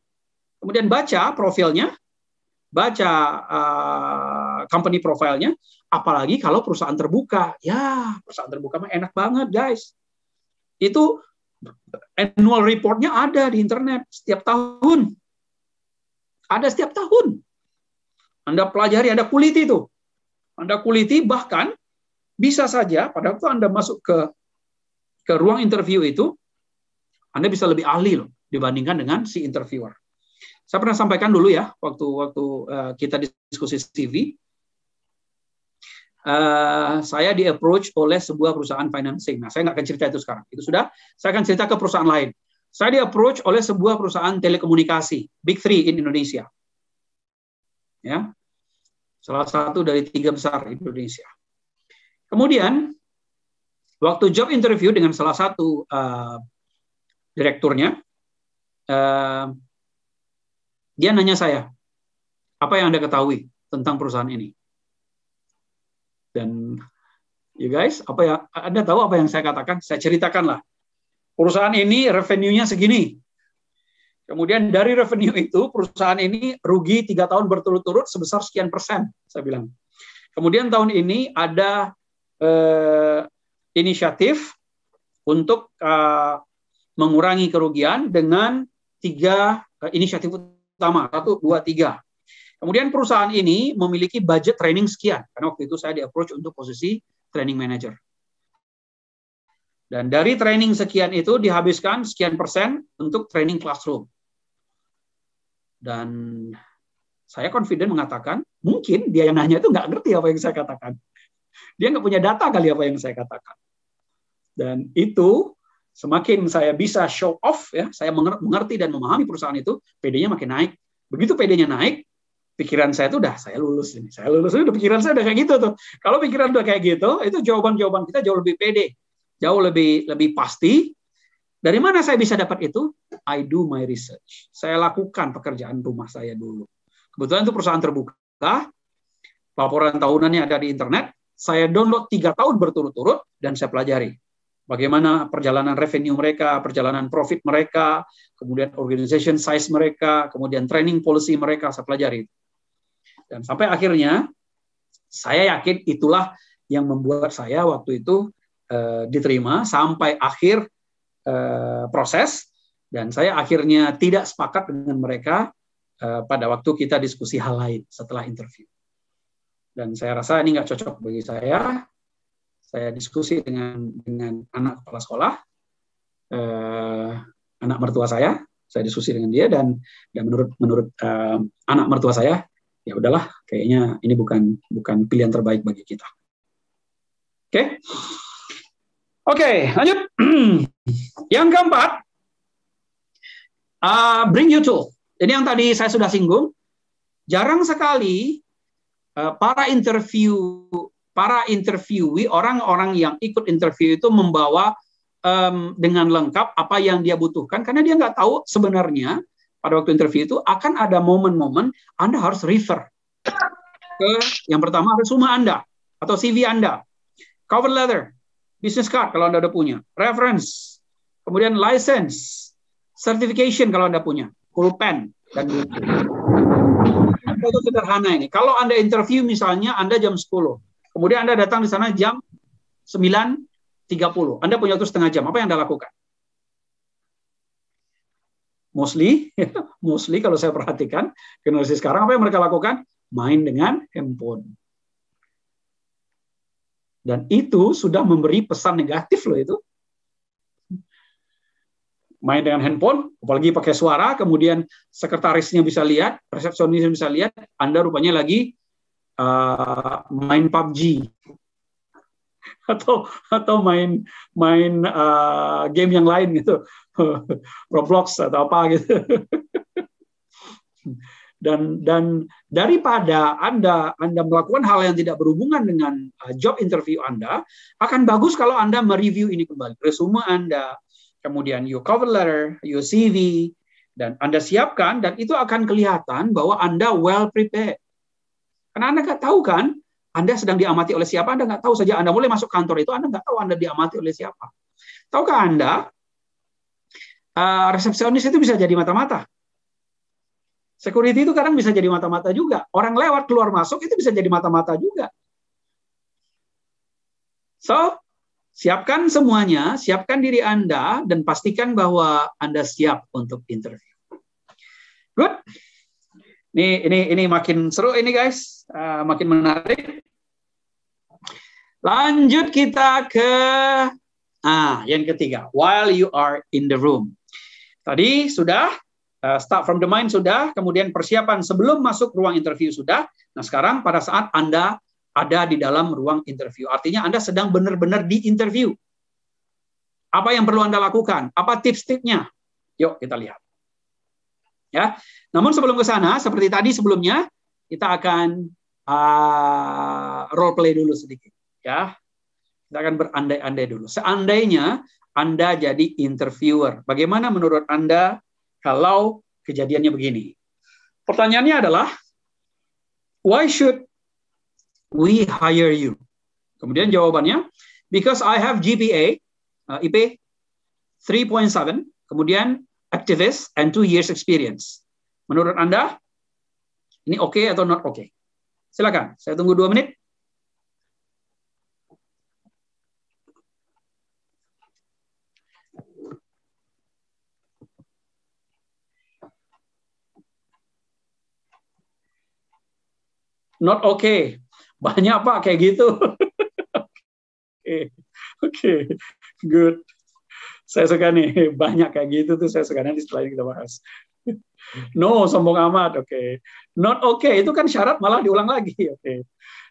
kemudian baca profilnya, baca company profile-nya, apalagi kalau perusahaan terbuka. Ya, perusahaan terbuka mah enak banget, guys. Itu annual report-nya ada di internet setiap tahun. Ada setiap tahun. Anda pelajari, Anda kuliti itu. Anda kuliti, bahkan bisa saja pada waktu Anda masuk ke ruang interview itu, Anda bisa lebih ahli loh dibandingkan dengan si interviewer. Saya pernah sampaikan dulu ya, waktu kita diskusi CV, saya di-approach oleh sebuah perusahaan financing. Nah, saya nggak akan cerita itu sekarang. Itu sudah, saya akan cerita ke perusahaan lain. Saya di-approach oleh sebuah perusahaan telekomunikasi, Big Three in Indonesia. Ya, salah satu dari 3 besar Indonesia. Kemudian, waktu job interview dengan salah satu direkturnya, dia nanya saya, apa yang Anda ketahui tentang perusahaan ini? Dan you guys, Anda tahu apa yang saya katakan? Saya ceritakanlah. Perusahaan ini revenue-nya segini. Kemudian dari revenue itu, perusahaan ini rugi 3 tahun berturut-turut sebesar sekian persen, saya bilang. Kemudian tahun ini ada inisiatif untuk mengurangi kerugian dengan 3 inisiatif utama, 1, 2, 3. Kemudian perusahaan ini memiliki budget training sekian, karena waktu itu saya di-approach untuk posisi training manager. Dan dari training sekian itu dihabiskan sekian persen untuk training classroom. Dan saya confident mengatakan, mungkin dia yang nanya itu nggak ngerti apa yang saya katakan. Dia nggak punya data kali apa yang saya katakan. Dan itu semakin saya bisa show off, ya, saya mengerti dan memahami perusahaan itu, PD-nya makin naik. Begitu PD-nya naik, pikiran saya itu udah, saya lulus ini, udah pikiran saya udah kayak gitu tuh. Kalau pikiran udah kayak gitu, itu jawaban-jawaban kita jauh lebih pede, jauh lebih pasti. Dari mana saya bisa dapat itu? I do my research. Saya lakukan pekerjaan rumah saya dulu. Kebetulan itu perusahaan terbuka, laporan tahunannya ada di internet, saya download 3 tahun berturut-turut, dan saya pelajari. Bagaimana perjalanan revenue mereka, perjalanan profit mereka, kemudian organization size mereka, kemudian training policy mereka, saya pelajari. Dan sampai akhirnya, saya yakin itulah yang membuat saya waktu itu diterima sampai akhir proses, dan saya akhirnya tidak sepakat dengan mereka pada waktu kita diskusi hal lain setelah interview. Dan saya rasa ini nggak cocok bagi saya. Saya diskusi dengan anak kepala sekolah, anak mertua saya diskusi dengan dia, dan menurut anak mertua saya, ya udahlah, kayaknya ini bukan pilihan terbaik bagi kita. Oke, lanjut. Yang keempat, bring you to. Ini yang tadi saya sudah singgung. Jarang sekali para interviewee, orang-orang yang ikut interview itu membawa dengan lengkap apa yang dia butuhkan, karena dia nggak tahu sebenarnya pada waktu interview itu akan ada momen-momen Anda harus refer ke yang pertama resume Anda atau CV Anda, cover letter, business card kalau Anda udah punya, reference, kemudian license, certification kalau Anda punya, pulpen, dan buku. Itu sederhana ini. Kalau Anda interview misalnya Anda jam 10, kemudian Anda datang di sana jam 9.30. Anda punya waktu setengah jam. Apa yang Anda lakukan? Mostly kalau saya perhatikan, generasi sekarang apa yang mereka lakukan? Main dengan handphone. Dan itu sudah memberi pesan negatif loh itu. Main dengan handphone, apalagi pakai suara, kemudian sekretarisnya bisa lihat, resepsionisnya bisa lihat, Anda rupanya lagi main PUBG atau main game yang lain gitu, Roblox atau apa gitu. Dan daripada Anda melakukan hal yang tidak berhubungan dengan job interview Anda, akan bagus kalau Anda mereview ini kembali, resume Anda, kemudian your cover letter, your CV, dan Anda siapkan, dan itu akan kelihatan bahwa Anda well prepared. Karena Anda nggak tahu kan, Anda sedang diamati oleh siapa, Anda nggak tahu saja. Anda mulai masuk kantor itu, Anda nggak tahu Anda diamati oleh siapa. Tahukah Anda, resepsionis itu bisa jadi mata-mata. Security itu kadang bisa jadi mata-mata juga. Orang lewat, keluar masuk, itu bisa jadi mata-mata juga. So, siapkan semuanya, siapkan diri Anda, dan pastikan bahwa Anda siap untuk interview. Good. Ini makin seru ini guys, makin menarik. Lanjut kita ke yang ketiga, while you are in the room. Tadi sudah, start from the mind sudah, kemudian persiapan sebelum masuk ruang interview sudah. Nah sekarang pada saat Anda ada di dalam ruang interview, artinya Anda sedang benar-benar di interview. Apa yang perlu Anda lakukan? Apa tips-tipsnya? Yuk kita lihat. Ya, namun sebelum ke sana, seperti tadi sebelumnya, kita akan role play dulu sedikit. Ya, kita akan berandai-andai dulu. Seandainya Anda jadi interviewer, bagaimana menurut Anda kalau kejadiannya begini? Pertanyaannya adalah, why should we hire you? Kemudian jawabannya, because I have GPA, IP 3.7, kemudian activist and 2 years experience. Menurut Anda, ini oke atau not oke? Silakan, saya tunggu 2 menit. Not oke. Banyak Pak kayak gitu. Oke, good. Saya suka nih, banyak kayak gitu tuh saya suka, nanti setelah ini kita bahas. No, sombong amat, oke. Not okay, itu kan syarat malah diulang lagi, oke.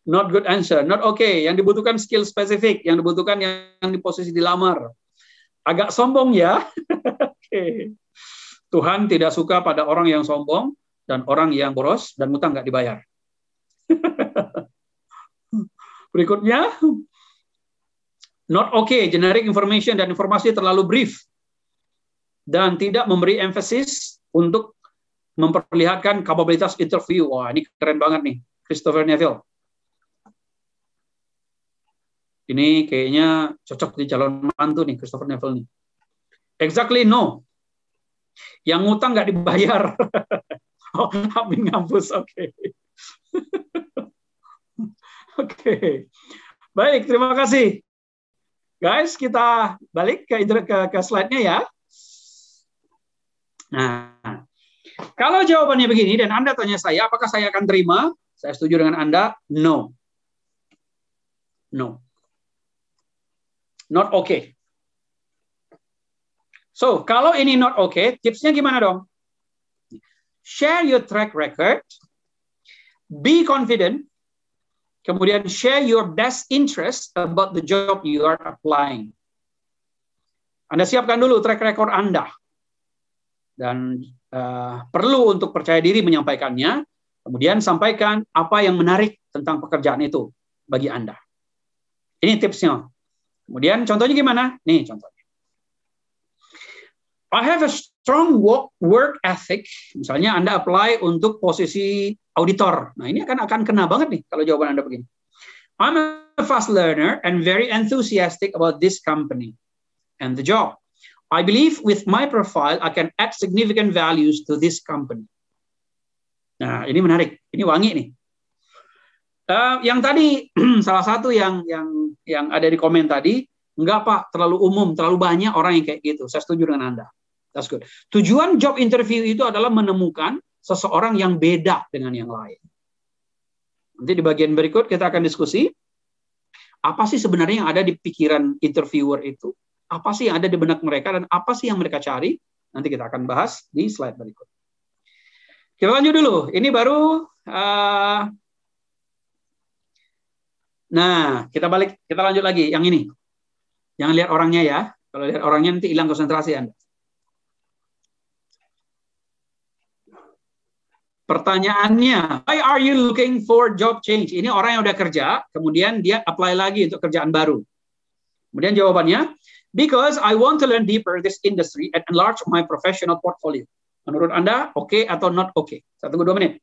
Not good answer, not okay. Yang dibutuhkan skill spesifik, yang dibutuhkan yang di posisi dilamar. Agak sombong ya. Oke. Tuhan tidak suka pada orang yang sombong dan orang yang boros dan utang nggak dibayar. Berikutnya, not okay, generic information dan informasi terlalu brief dan tidak memberi emphasis untuk memperlihatkan kapabilitas interview. Wah, ini keren banget nih, Christopher Neville. Ini kayaknya cocok di calon mantu nih, Christopher Neville nih. Exactly no. Yang ngutang nggak dibayar. Oh, Amin ngampus, oke. Oke. Baik, terima kasih. Guys, kita balik ke slide-nya ya. Nah, kalau jawabannya begini dan Anda tanya saya, apakah saya akan terima? Saya setuju dengan Anda, no. No. Not okay. So, kalau ini not okay, tipsnya gimana dong? Share your track record, be confident, kemudian share your best interest about the job you are applying. Anda siapkan dulu track record Anda. Dan perlu untuk percaya diri menyampaikannya, kemudian sampaikan apa yang menarik tentang pekerjaan itu bagi Anda. Ini tipsnya. Kemudian contohnya gimana? Nih contohnya. I have a strong work ethic. Misalnya Anda apply untuk posisi auditor. Nah ini akan kena banget nih kalau jawaban Anda begini. I'm a fast learner and very enthusiastic about this company and the job. I believe with my profile I can add significant values to this company. Nah ini menarik. Ini wangi nih. Yang tadi salah satu yang ada di komen tadi, enggak Pak, terlalu umum, terlalu banyak orang yang kayak gitu. Saya setuju dengan Anda. That's good. Tujuan job interview itu adalah menemukan seseorang yang beda dengan yang lain. Nanti di bagian berikut kita akan diskusi apa sih sebenarnya yang ada di pikiran interviewer itu, apa sih yang ada di benak mereka dan apa sih yang mereka cari. Nanti kita akan bahas di slide berikut. Kita lanjut dulu. Ini baru nah, kita lanjut lagi yang ini. Jangan lihat orangnya ya. Kalau lihat orangnya nanti hilang konsentrasi Anda. Pertanyaannya, why are you looking for job change? Ini orang yang udah kerja, kemudian dia apply lagi untuk kerjaan baru. Kemudian jawabannya, because I want to learn deeper this industry and enlarge my professional portfolio. Menurut Anda, oke atau not oke? Saya tunggu 2 menit.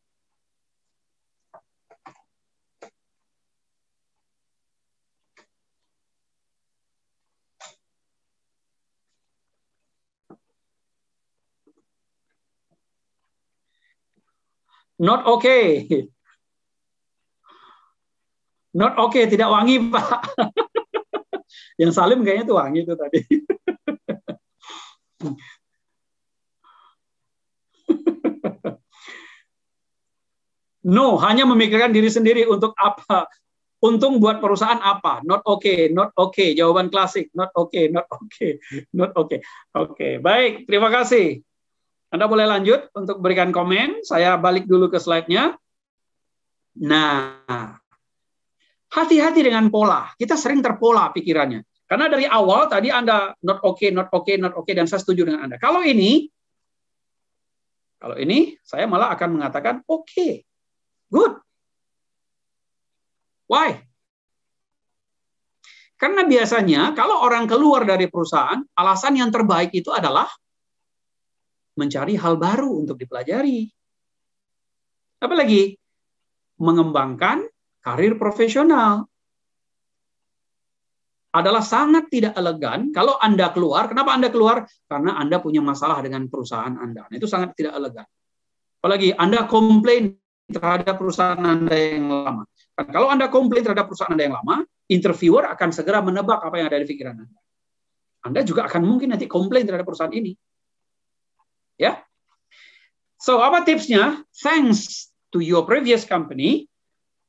Not okay. Not okay, tidak wangi, Pak. Yang Salim kayaknya tuh wangi itu tadi. No, hanya memikirkan diri sendiri untuk apa? Untung buat perusahaan apa? Not okay, not okay. Jawaban klasik, not okay, not okay, not okay. Oke, baik. Terima kasih. Anda boleh lanjut untuk berikan komen. Saya balik dulu ke slide-nya. Nah, hati-hati dengan pola. Kita sering terpola pikirannya. Karena dari awal tadi Anda not okay, not okay, not okay, dan saya setuju dengan Anda. Kalau ini saya malah akan mengatakan okay, good. Why? Karena biasanya kalau orang keluar dari perusahaan, alasan yang terbaik itu adalah mencari hal baru untuk dipelajari. Apalagi mengembangkan karir profesional. Adalah sangat tidak elegan kalau Anda keluar. Kenapa Anda keluar? Karena Anda punya masalah dengan perusahaan Anda. Nah, itu sangat tidak elegan. Apalagi Anda komplain terhadap perusahaan Anda yang lama. Dan kalau Anda komplain terhadap perusahaan Anda yang lama, interviewer akan segera menebak apa yang ada di pikiran Anda. Anda juga akan mungkin nanti komplain terhadap perusahaan ini. Ya. So, apa tipsnya? Thanks to your previous company,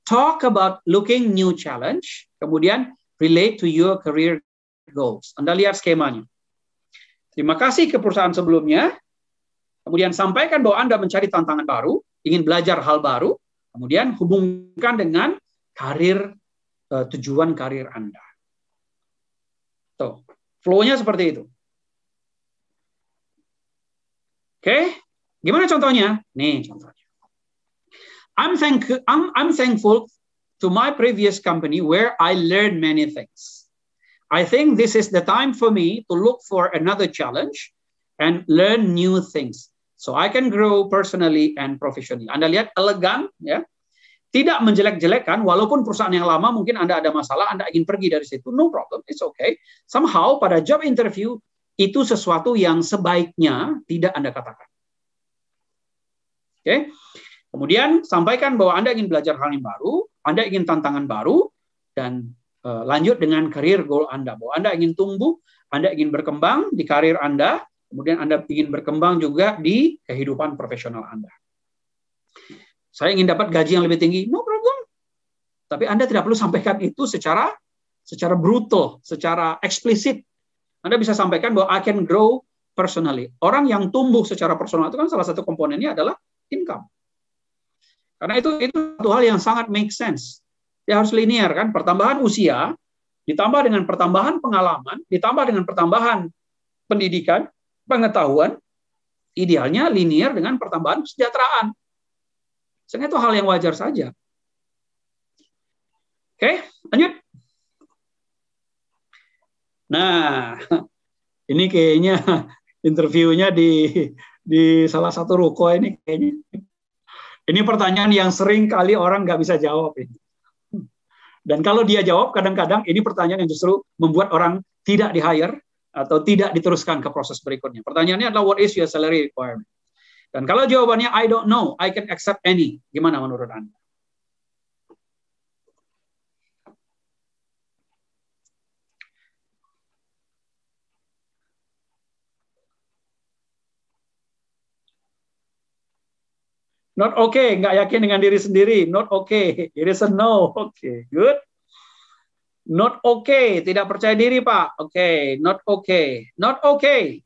talk about looking new challenge, kemudian relate to your career goals. Anda lihat skemanya. Terima kasih ke perusahaan sebelumnya, kemudian sampaikan bahwa Anda mencari tantangan baru, ingin belajar hal baru, kemudian hubungkan dengan karir, tujuan karir Anda. Tuh, flow-nya seperti itu. Oke, gimana contohnya? Nih contohnya. I'm thankful to my previous company where I learned many things. I think this is the time for me to look for another challenge and learn new things. So I can grow personally and professionally. Anda lihat elegan, ya. Tidak menjelek-jelekkan, walaupun perusahaan yang lama mungkin Anda ada masalah, Anda ingin pergi dari situ, no problem, it's okay. Somehow pada job interview itu sesuatu yang sebaiknya tidak Anda katakan. Oke. Kemudian sampaikan bahwa Anda ingin belajar hal yang baru, Anda ingin tantangan baru, dan lanjut dengan career goal Anda. Bahwa Anda ingin tumbuh, Anda ingin berkembang di karir Anda, kemudian Anda ingin berkembang juga di kehidupan profesional Anda. Saya ingin dapat gaji yang lebih tinggi, no problem. Tapi Anda tidak perlu sampaikan itu secara brutal, secara eksplisit. Anda bisa sampaikan bahwa I can grow personally. Orang yang tumbuh secara personal itu kan salah satu komponennya adalah income. Karena itu satu hal yang sangat make sense. Dia harus linear kan, pertambahan usia ditambah dengan pertambahan pengalaman, ditambah dengan pertambahan pendidikan, pengetahuan, idealnya linear dengan pertambahan kesejahteraan. Sehingga itu hal yang wajar saja. Oke, lanjut. Nah, ini kayaknya interviewnya di salah satu ruko ini kayaknya. Ini pertanyaan yang sering kali orang nggak bisa jawab ini. Dan kalau dia jawab, kadang-kadang ini pertanyaan yang justru membuat orang tidak di-hire atau tidak diteruskan ke proses berikutnya. Pertanyaannya adalah, what is your salary requirement? Dan kalau jawabannya, I don't know, I can accept any. Gimana menurut Anda? Not okay, nggak yakin dengan diri sendiri. Not okay, it is a no. Okay, good. Not okay, tidak percaya diri, Pak. Okay, not okay. Not okay.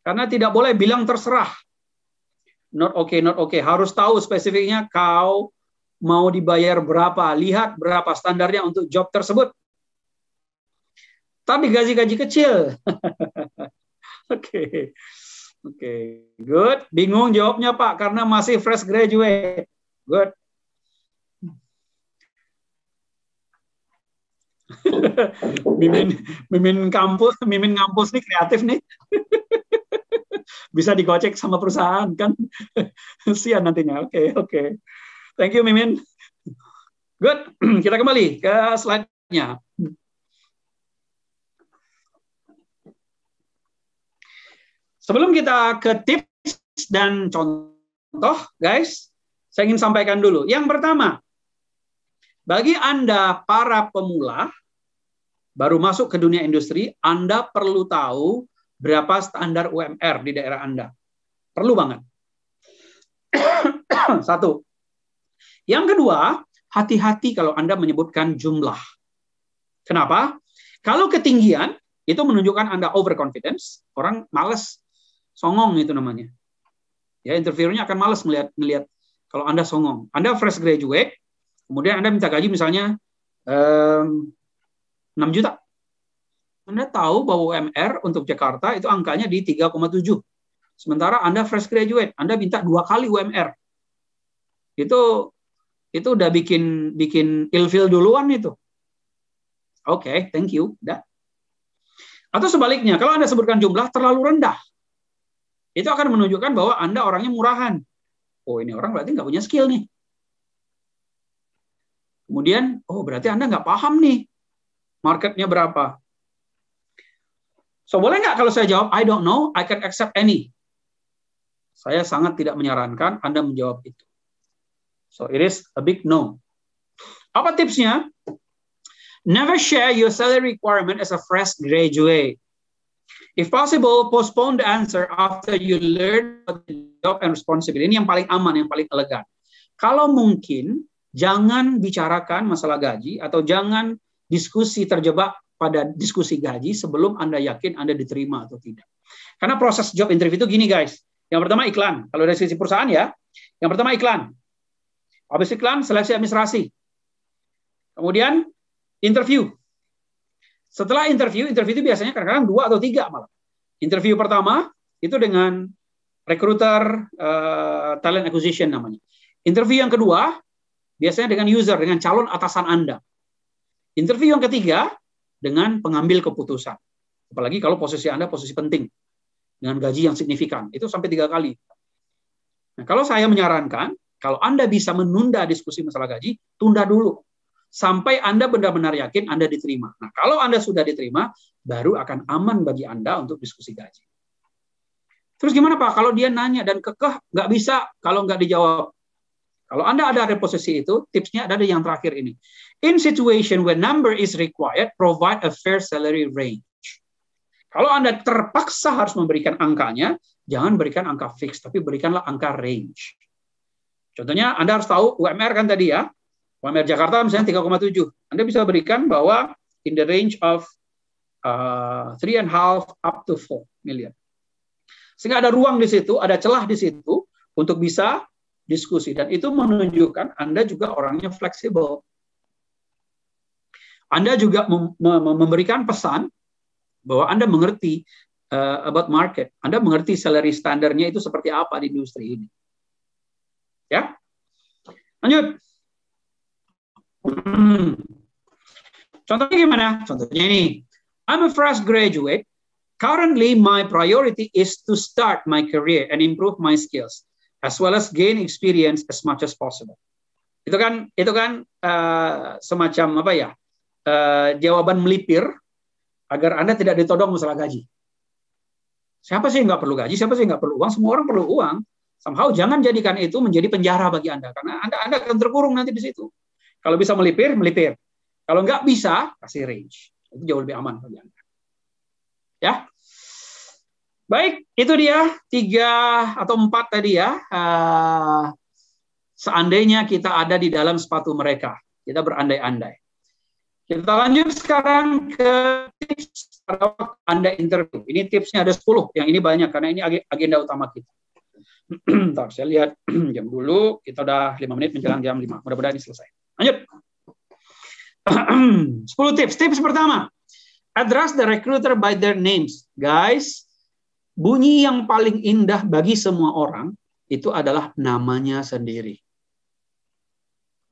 Karena tidak boleh bilang terserah. Not okay, not okay. Harus tahu spesifiknya kau mau dibayar berapa. Lihat berapa standarnya untuk job tersebut. Tapi gaji-gaji kecil. Oke. Oke, good. Bingung jawabnya, Pak, karena masih fresh graduate. Good. Mimin kampus nih kreatif nih. Bisa digocek sama perusahaan kan. Sian nantinya. Oke. Thank you, Mimin. Good. Kita kembali ke slide-nya. Sebelum kita ke tips dan contoh, guys, saya ingin sampaikan dulu. Yang pertama, bagi Anda para pemula, baru masuk ke dunia industri, Anda perlu tahu berapa standar UMR di daerah Anda. Perlu banget. Satu. Yang kedua, hati-hati kalau Anda menyebutkan jumlah. Kenapa? Kalau ketinggian, itu menunjukkan Anda overconfidence, orang malas. Songong itu namanya. Ya, interviewernya akan malas melihat kalau Anda songong. Anda fresh graduate, kemudian Anda minta gaji misalnya 6 juta. Anda tahu bahwa UMR untuk Jakarta itu angkanya di 3,7. Sementara Anda fresh graduate, Anda minta 2 kali UMR. Itu udah bikin ilfil duluan itu. Oke, thank you. Dah. Atau sebaliknya, kalau Anda sebutkan jumlah terlalu rendah, itu akan menunjukkan bahwa Anda orangnya murahan. Oh, ini orang berarti nggak punya skill nih. Kemudian, oh berarti Anda nggak paham nih marketnya berapa. So, boleh nggak kalau saya jawab, I don't know, I can accept any. Saya sangat tidak menyarankan Anda menjawab itu. So, it is a big no. Apa tipsnya? Never share your salary requirement as a fresh graduate. If possible, postpone the answer after you learn the job and responsibility. Ini yang paling aman, yang paling elegan. Kalau mungkin, jangan bicarakan masalah gaji atau jangan diskusi terjebak pada diskusi gaji sebelum Anda yakin Anda diterima atau tidak. Karena proses job interview itu gini, guys. Yang pertama iklan. Kalau dari sisi perusahaan ya, yang pertama iklan. Habis iklan, seleksi administrasi. Kemudian interview. Setelah interview itu biasanya kadang-kadang 2 atau 3 malah. Interview pertama itu dengan Recruiter talent acquisition namanya. Interview yang kedua biasanya dengan user, dengan calon atasan Anda. Interview yang ketiga dengan pengambil keputusan. Apalagi kalau posisi Anda posisi penting dengan gaji yang signifikan, itu sampai 3 kali. Nah, kalau saya menyarankan, kalau Anda bisa menunda diskusi masalah gaji, tunda dulu sampai Anda benar-benar yakin Anda diterima. Nah, kalau Anda sudah diterima, baru akan aman bagi Anda untuk diskusi gaji. Terus gimana Pak? Kalau dia nanya dan kekeh, nggak bisa kalau nggak dijawab. Kalau Anda ada posisi itu, tipsnya ada yang terakhir ini. In situation where number is required, provide a fair salary range. Kalau Anda terpaksa harus memberikan angkanya, jangan berikan angka fix, tapi berikanlah angka range. Contohnya, Anda harus tahu UMR kan tadi ya, UMR Jakarta misalnya 3,7. Anda bisa berikan bahwa in the range of 3,5 up to 4 million. Sehingga ada ruang di situ, ada celah di situ untuk bisa diskusi. Dan itu menunjukkan Anda juga orangnya fleksibel. Anda juga memberikan pesan bahwa Anda mengerti about market. Anda mengerti salary standarnya itu seperti apa di industri ini. Ya, lanjut. Contohnya gimana? Contohnya ini. I'm a fresh graduate. Currently, my priority is to start my career and improve my skills, as well as gain experience as much as possible. Itu kan semacam apa ya? Jawaban melipir agar Anda tidak ditodong masalah gaji. Siapa sih nggak perlu gaji? Siapa sih nggak perlu uang? Semua orang perlu uang. Somehow jangan jadikan itu menjadi penjara bagi Anda, karena Anda akan terkurung nanti di situ. Kalau bisa melipir, melipir. Kalau nggak bisa, kasih range. Itu jauh lebih aman bagi Anda. Ya, baik, itu dia 3 atau 4 tadi ya. Seandainya kita ada di dalam sepatu mereka, kita berandai-andai. Kita lanjut sekarang ke tips pada waktu Anda interview. Ini tipsnya ada 10, yang ini banyak karena ini agenda utama kita. Ntar saya lihat jam dulu, kita udah 5 menit menjelang jam 5. Mudah-mudahan ini selesai. Lanjut. 10 tips. Tips pertama, address the recruiter by their names. Guys, bunyi yang paling indah bagi semua orang itu adalah namanya sendiri.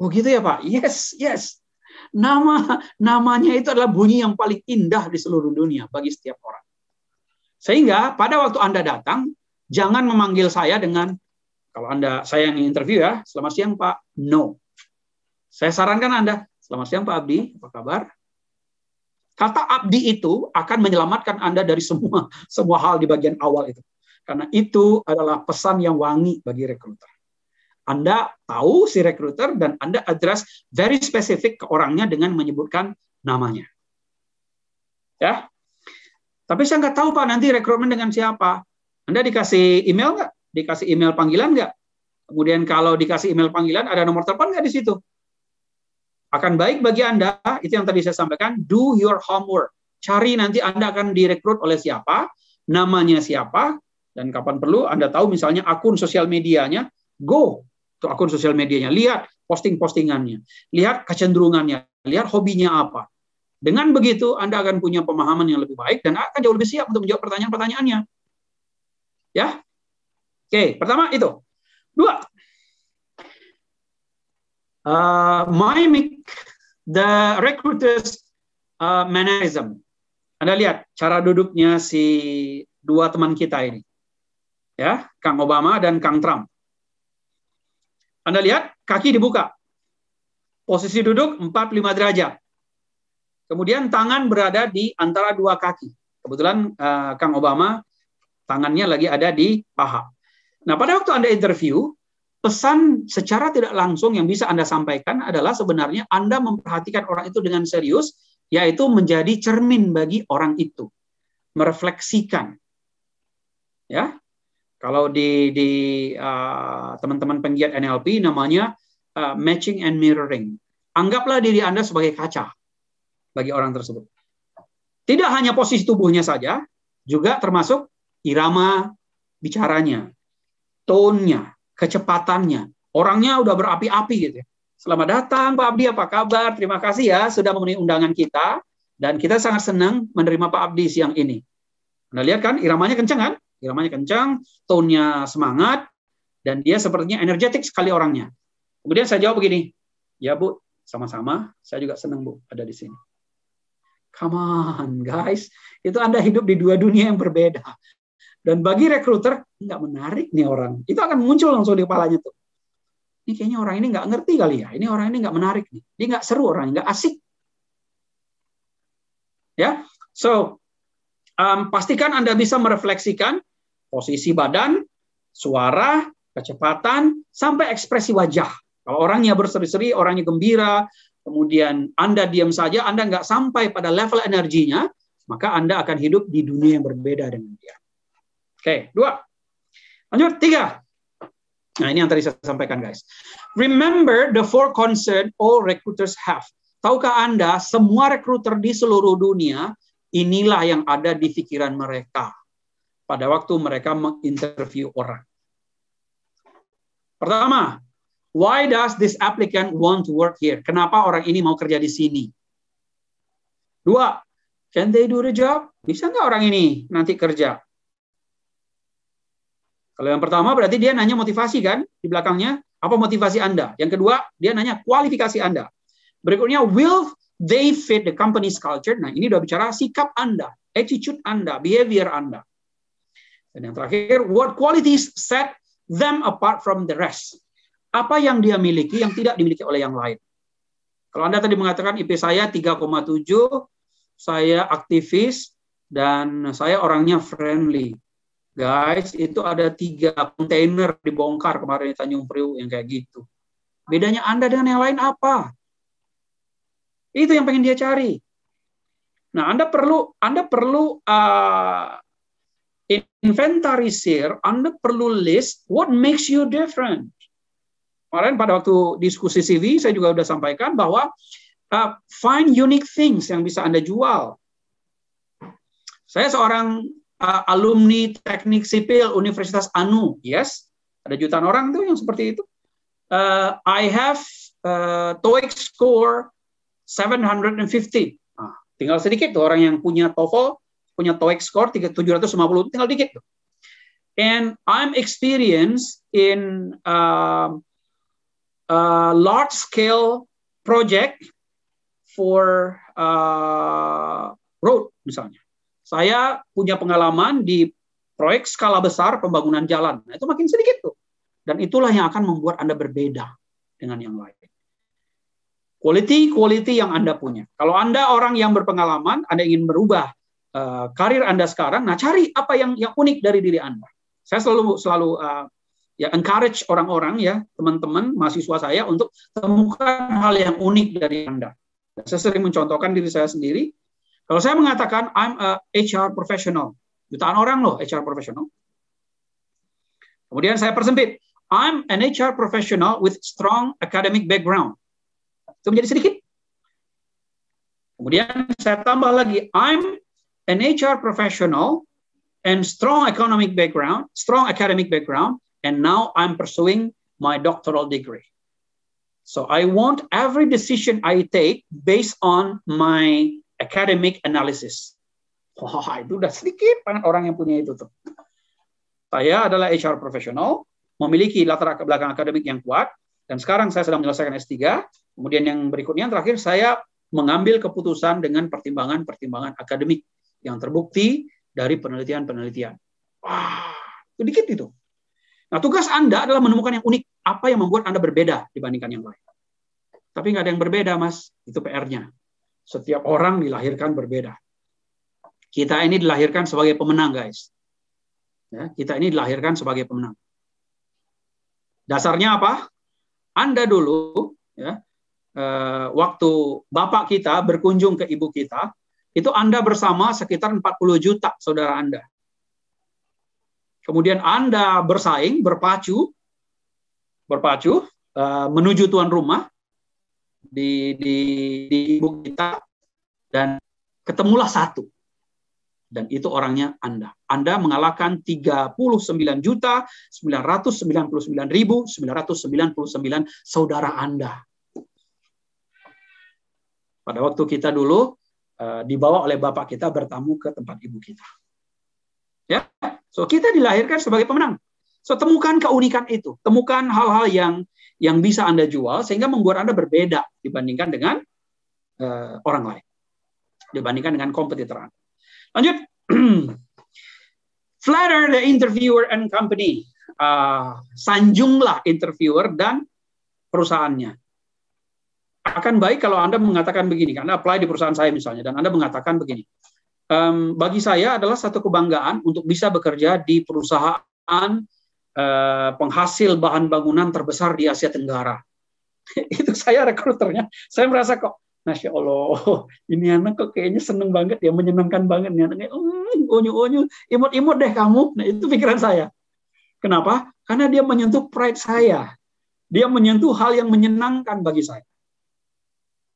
Oh gitu ya Pak? Yes, yes. Namanya itu adalah bunyi yang paling indah di seluruh dunia bagi setiap orang. Sehingga pada waktu Anda datang, jangan memanggil saya dengan, kalau saya yang interview ya, selamat siang Pak. No. Saya sarankan Anda, selamat siang Pak Abdi, apa kabar? Kata Abdi itu akan menyelamatkan Anda dari semua hal di bagian awal itu. Karena itu adalah pesan yang wangi bagi rekruter. Anda tahu si rekruter dan Anda address very spesifik ke orangnya dengan menyebutkan namanya. Ya. Tapi saya nggak tahu Pak nanti rekrutmen dengan siapa. Anda dikasih email nggak? Dikasih email panggilan nggak? Kemudian kalau dikasih email panggilan ada nomor telepon nggak di situ? Akan baik bagi Anda, itu yang tadi saya sampaikan, do your homework. Cari nanti Anda akan direkrut oleh siapa, namanya siapa, dan kapan perlu Anda tahu misalnya akun sosial medianya, go ke akun sosial medianya, lihat posting-postingannya, lihat kecenderungannya, lihat hobinya apa. Dengan begitu Anda akan punya pemahaman yang lebih baik dan akan jauh lebih siap untuk menjawab pertanyaan-pertanyaannya. Ya, oke, pertama itu. 2, mimic the recruiters mannerism. Anda lihat cara duduknya si 2 teman kita ini, ya, Kang Obama dan Kang Trump. Anda lihat kaki dibuka, posisi duduk 45 derajat. Kemudian tangan berada di antara 2 kaki. Kebetulan Kang Obama tangannya lagi ada di paha. Nah, pada waktu Anda interview, pesan secara tidak langsung yang bisa Anda sampaikan adalah sebenarnya Anda memperhatikan orang itu dengan serius, yaitu menjadi cermin bagi orang itu, merefleksikan. Ya, kalau di teman-teman penggiat NLP namanya matching and mirroring. Anggaplah diri Anda sebagai kaca bagi orang tersebut. Tidak hanya posisi tubuhnya saja, juga termasuk irama bicaranya, tone-nya, kecepatannya. Orangnya udah berapi-api gitu ya. Selamat datang Pak Abdi, apa kabar? Terima kasih ya sudah memenuhi undangan kita dan kita sangat senang menerima Pak Abdi siang ini. Anda lihat kan iramanya kencang kan? iramanya kencang, tone-nya semangat, dan dia sepertinya energetik sekali orangnya. Kemudian saya jawab begini, ya Bu, sama-sama, saya juga senang Bu ada di sini. Come on guys, itu Anda hidup di dua dunia yang berbeda. Dan bagi rekruter, nggak menarik nih orang. Itu akan muncul langsung di kepalanya tuh. Ini kayaknya orang ini nggak ngerti kali ya. Ini orang ini nggak menarik nih. Dia nggak seru orangnya, nggak asik. Ya, so pastikan Anda bisa merefleksikan posisi badan, suara, kecepatan, sampai ekspresi wajah. Kalau orangnya berseri-seri, orangnya gembira, kemudian Anda diam saja, Anda nggak sampai pada level energinya, maka Anda akan hidup di dunia yang berbeda dengan dia. Oke, 2. Lanjut, 3. Nah, ini yang tadi saya sampaikan, guys. Remember the 4 concerns all recruiters have. Tahukah Anda, semua rekruter di seluruh dunia, inilah yang ada di pikiran mereka pada waktu mereka menginterview orang. Pertama, why does this applicant want to work here? Kenapa orang ini mau kerja di sini? 2, can they do the job? Bisa nggak orang ini nanti kerja? Kalau yang pertama berarti dia nanya motivasi kan di belakangnya, apa motivasi Anda? Yang kedua, dia nanya kualifikasi Anda. Berikutnya, will they fit the company's culture? Nah, ini udah bicara sikap Anda, attitude Anda, behavior Anda. Dan yang terakhir, what qualities set them apart from the rest? Apa yang dia miliki yang tidak dimiliki oleh yang lain? Kalau Anda tadi mengatakan IP saya 3,7, saya aktivis, dan saya orangnya friendly. Guys, itu ada 3 kontainer dibongkar kemarin di Tanjung Priok yang kayak gitu. Bedanya Anda dengan yang lain apa? Itu yang pengen dia cari. Nah, Anda perlu inventarisir, Anda perlu list what makes you different. Kemarin pada waktu diskusi CV, saya juga sudah sampaikan bahwa find unique things yang bisa Anda jual. Saya seorang alumni teknik sipil Universitas ANU, yes, ada jutaan orang tuh yang seperti itu. I have TOEIC score 750. Nah, tinggal sedikit tuh orang yang punya TOEFL, punya TOEIC score 750, tinggal dikit tuh. And I'm experienced in large scale project for road misalnya. Saya punya pengalaman di proyek skala besar pembangunan jalan. Nah, itu makin sedikit tuh. Dan itulah yang akan membuat Anda berbeda dengan yang lain. Quality yang Anda punya. Kalau Anda orang yang berpengalaman, Anda ingin merubah karir Anda sekarang, nah cari apa yang unik dari diri Anda. Saya selalu encourage orang-orang ya, teman-teman, mahasiswa saya untuk temukan hal yang unik dari Anda. Saya sering mencontohkan diri saya sendiri. Kalau saya mengatakan I'm a HR professional, jutaan orang loh HR professional. Kemudian saya persempit, I'm an HR professional with strong academic background. Itu menjadi sedikit. Kemudian saya tambah lagi, I'm an HR professional and strong academic background, and now I'm pursuing my doctoral degree. So I want every decision I take based on my academic analysis. Wah, itu udah sedikit banget orang yang punya itu tuh. Saya adalah HR professional, memiliki latar belakang akademik yang kuat, dan sekarang saya sedang menyelesaikan S3. Kemudian yang berikutnya, yang terakhir, saya mengambil keputusan dengan pertimbangan-pertimbangan akademik yang terbukti dari penelitian-penelitian. Wah, itu dikit itu. Nah, tugas Anda adalah menemukan yang unik, apa yang membuat Anda berbeda dibandingkan yang lain. Tapi nggak ada yang berbeda, Mas. Itu PR-nya. Setiap orang dilahirkan berbeda. Kita ini dilahirkan sebagai pemenang, guys. Ya, kita ini dilahirkan sebagai pemenang. Dasarnya apa? Anda dulu, ya, waktu bapak kita berkunjung ke ibu kita, itu Anda bersama sekitar 40 juta saudara Anda. Kemudian Anda bersaing, berpacu menuju tuan rumah di ibu kita, dan ketemulah satu. Dan itu orangnya Anda. Anda mengalahkan 39.999.999 saudara Anda. Pada waktu kita dulu dibawa oleh bapak kita bertamu ke tempat ibu kita. Ya, so kita dilahirkan sebagai pemenang. So temukan keunikan itu, temukan hal-hal yang bisa Anda jual sehingga membuat Anda berbeda dibandingkan dengan orang lain, dibandingkan dengan kompetitor Anda. Lanjut, flatter the interviewer and company. Sanjunglah interviewer dan perusahaannya. Akan baik kalau Anda mengatakan begini, Anda apply di perusahaan saya misalnya, dan Anda mengatakan begini, bagi saya adalah satu kebanggaan untuk bisa bekerja di perusahaan penghasil bahan bangunan terbesar di Asia Tenggara. Itu saya rekruternya, saya merasa kok, Masya Allah, ini anak kok kayaknya seneng banget ya, menyenangkan banget nih anaknya, onyu-onyu, imut-imut deh kamu. Nah itu pikiran saya. Kenapa? Karena dia menyentuh pride saya. Dia menyentuh hal yang menyenangkan bagi saya.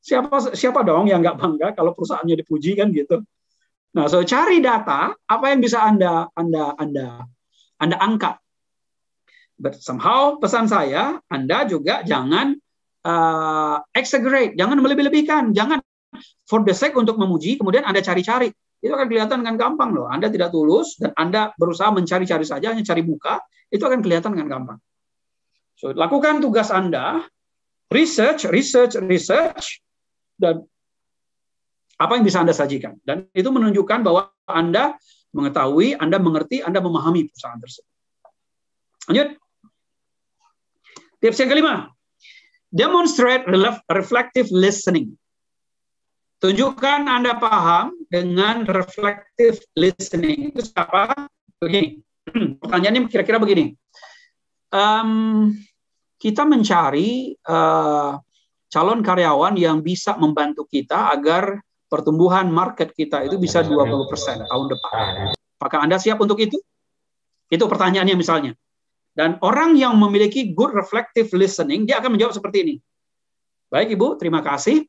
Siapa dong yang nggak bangga kalau perusahaannya dipuji kan gitu. Nah, so cari data apa yang bisa Anda angkat. But somehow pesan saya, Anda juga jangan exaggerate, jangan melebih-lebihkan, jangan for the sake untuk memuji kemudian Anda cari-cari. Itu akan kelihatan dengan gampang loh. Anda tidak tulus dan Anda berusaha mencari-cari saja, hanya cari muka, itu akan kelihatan dengan gampang. So, lakukan tugas Anda, research, dan apa yang bisa Anda sajikan. Dan itu menunjukkan bahwa Anda mengetahui, Anda mengerti, Anda memahami perusahaan tersebut. Lanjut. Tips yang kelima. Demonstrate reflective listening. Tunjukkan Anda paham dengan reflective listening. Itu apa? Begini. Pertanyaannya kira-kira begini. Kita mencari calon karyawan yang bisa membantu kita agar pertumbuhan market kita itu bisa 20% tahun depan. Apakah Anda siap untuk itu? Itu pertanyaannya misalnya. Dan orang yang memiliki good reflective listening, dia akan menjawab seperti ini. Baik Ibu, terima kasih.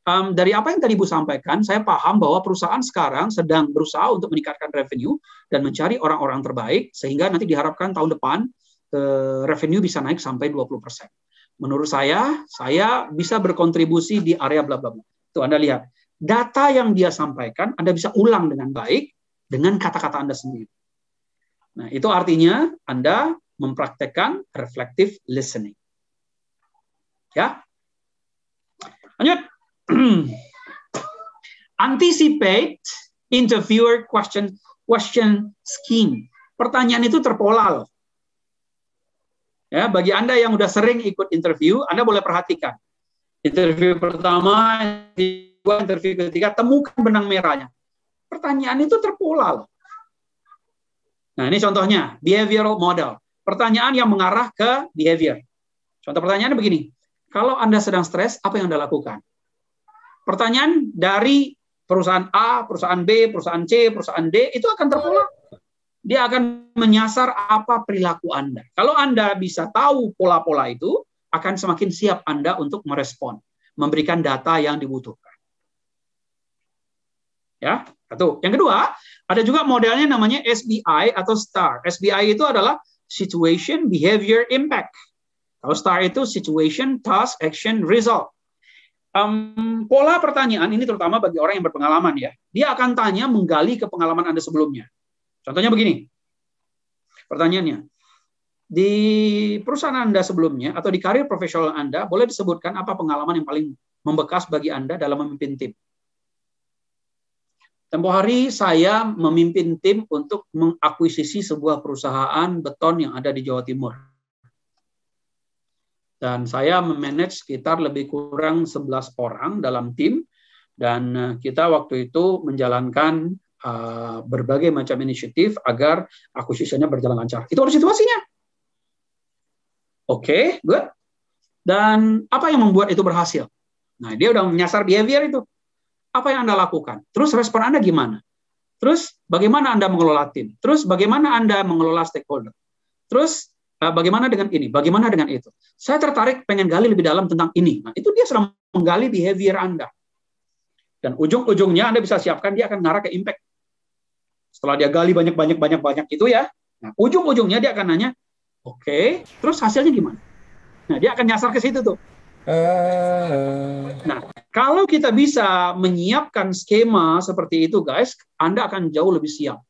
Dari apa yang tadi Ibu sampaikan, saya paham bahwa perusahaan sekarang sedang berusaha untuk meningkatkan revenue dan mencari orang-orang terbaik, sehingga nanti diharapkan tahun depan revenue bisa naik sampai 20%. Menurut saya bisa berkontribusi di area bla bla bla. Tuh Anda lihat, data yang dia sampaikan Anda bisa ulang dengan baik dengan kata-kata Anda sendiri. Nah, itu artinya Anda mempraktekkan reflective listening. Ya. Lanjut. Anticipate interviewer question scheme. Pertanyaan itu terpola loh. Ya, bagi Anda yang udah sering ikut interview, Anda boleh perhatikan. Interview pertama, interview ketiga, temukan benang merahnya. Pertanyaan itu terpola loh. Nah, ini contohnya, behavioral model. Pertanyaan yang mengarah ke behavior. Contoh pertanyaannya begini. Kalau Anda sedang stres, apa yang Anda lakukan? Pertanyaan dari perusahaan A, perusahaan B, perusahaan C, perusahaan D, itu akan terpola. Dia akan menyasar apa perilaku Anda. Kalau Anda bisa tahu pola-pola itu, akan semakin siap Anda untuk merespon, memberikan data yang dibutuhkan. Ya, satu. Yang kedua, ada juga modelnya namanya SBI atau STAR. SBI itu adalah Situation, Behavior, Impact. Kalau STAR itu Situation, Task, Action, Result. Pola pertanyaan ini terutama bagi orang yang berpengalaman ya. Dia akan tanya menggali ke pengalaman Anda sebelumnya. Contohnya begini. Pertanyaannya, di perusahaan Anda sebelumnya atau di karir profesional Anda, boleh disebutkan apa pengalaman yang paling membekas bagi Anda dalam memimpin tim? Tempo hari saya memimpin tim untuk mengakuisisi sebuah perusahaan beton yang ada di Jawa Timur. Dan saya memanage sekitar lebih kurang 11 orang dalam tim, dan kita waktu itu menjalankan berbagai macam inisiatif agar akuisisinya berjalan lancar. Itu harus situasinya. Oke, good. Dan apa yang membuat itu berhasil? Nah, dia udah menyasar behavior itu. Apa yang Anda lakukan? Terus respon Anda gimana? Terus bagaimana Anda mengelola tim? Terus bagaimana Anda mengelola stakeholder? Terus bagaimana dengan ini? Bagaimana dengan itu? Saya tertarik pengen gali lebih dalam tentang ini. Nah, itu dia sedang menggali behavior Anda. Dan ujung-ujungnya Anda bisa siapkan dia akan mengarah ke impact. Setelah dia gali banyak itu ya. Nah, ujung-ujungnya dia akan nanya, oke, terus hasilnya gimana? Nah, dia akan nyasar ke situ tuh. Nah, kalau kita bisa menyiapkan skema seperti itu, guys, Anda akan jauh lebih siap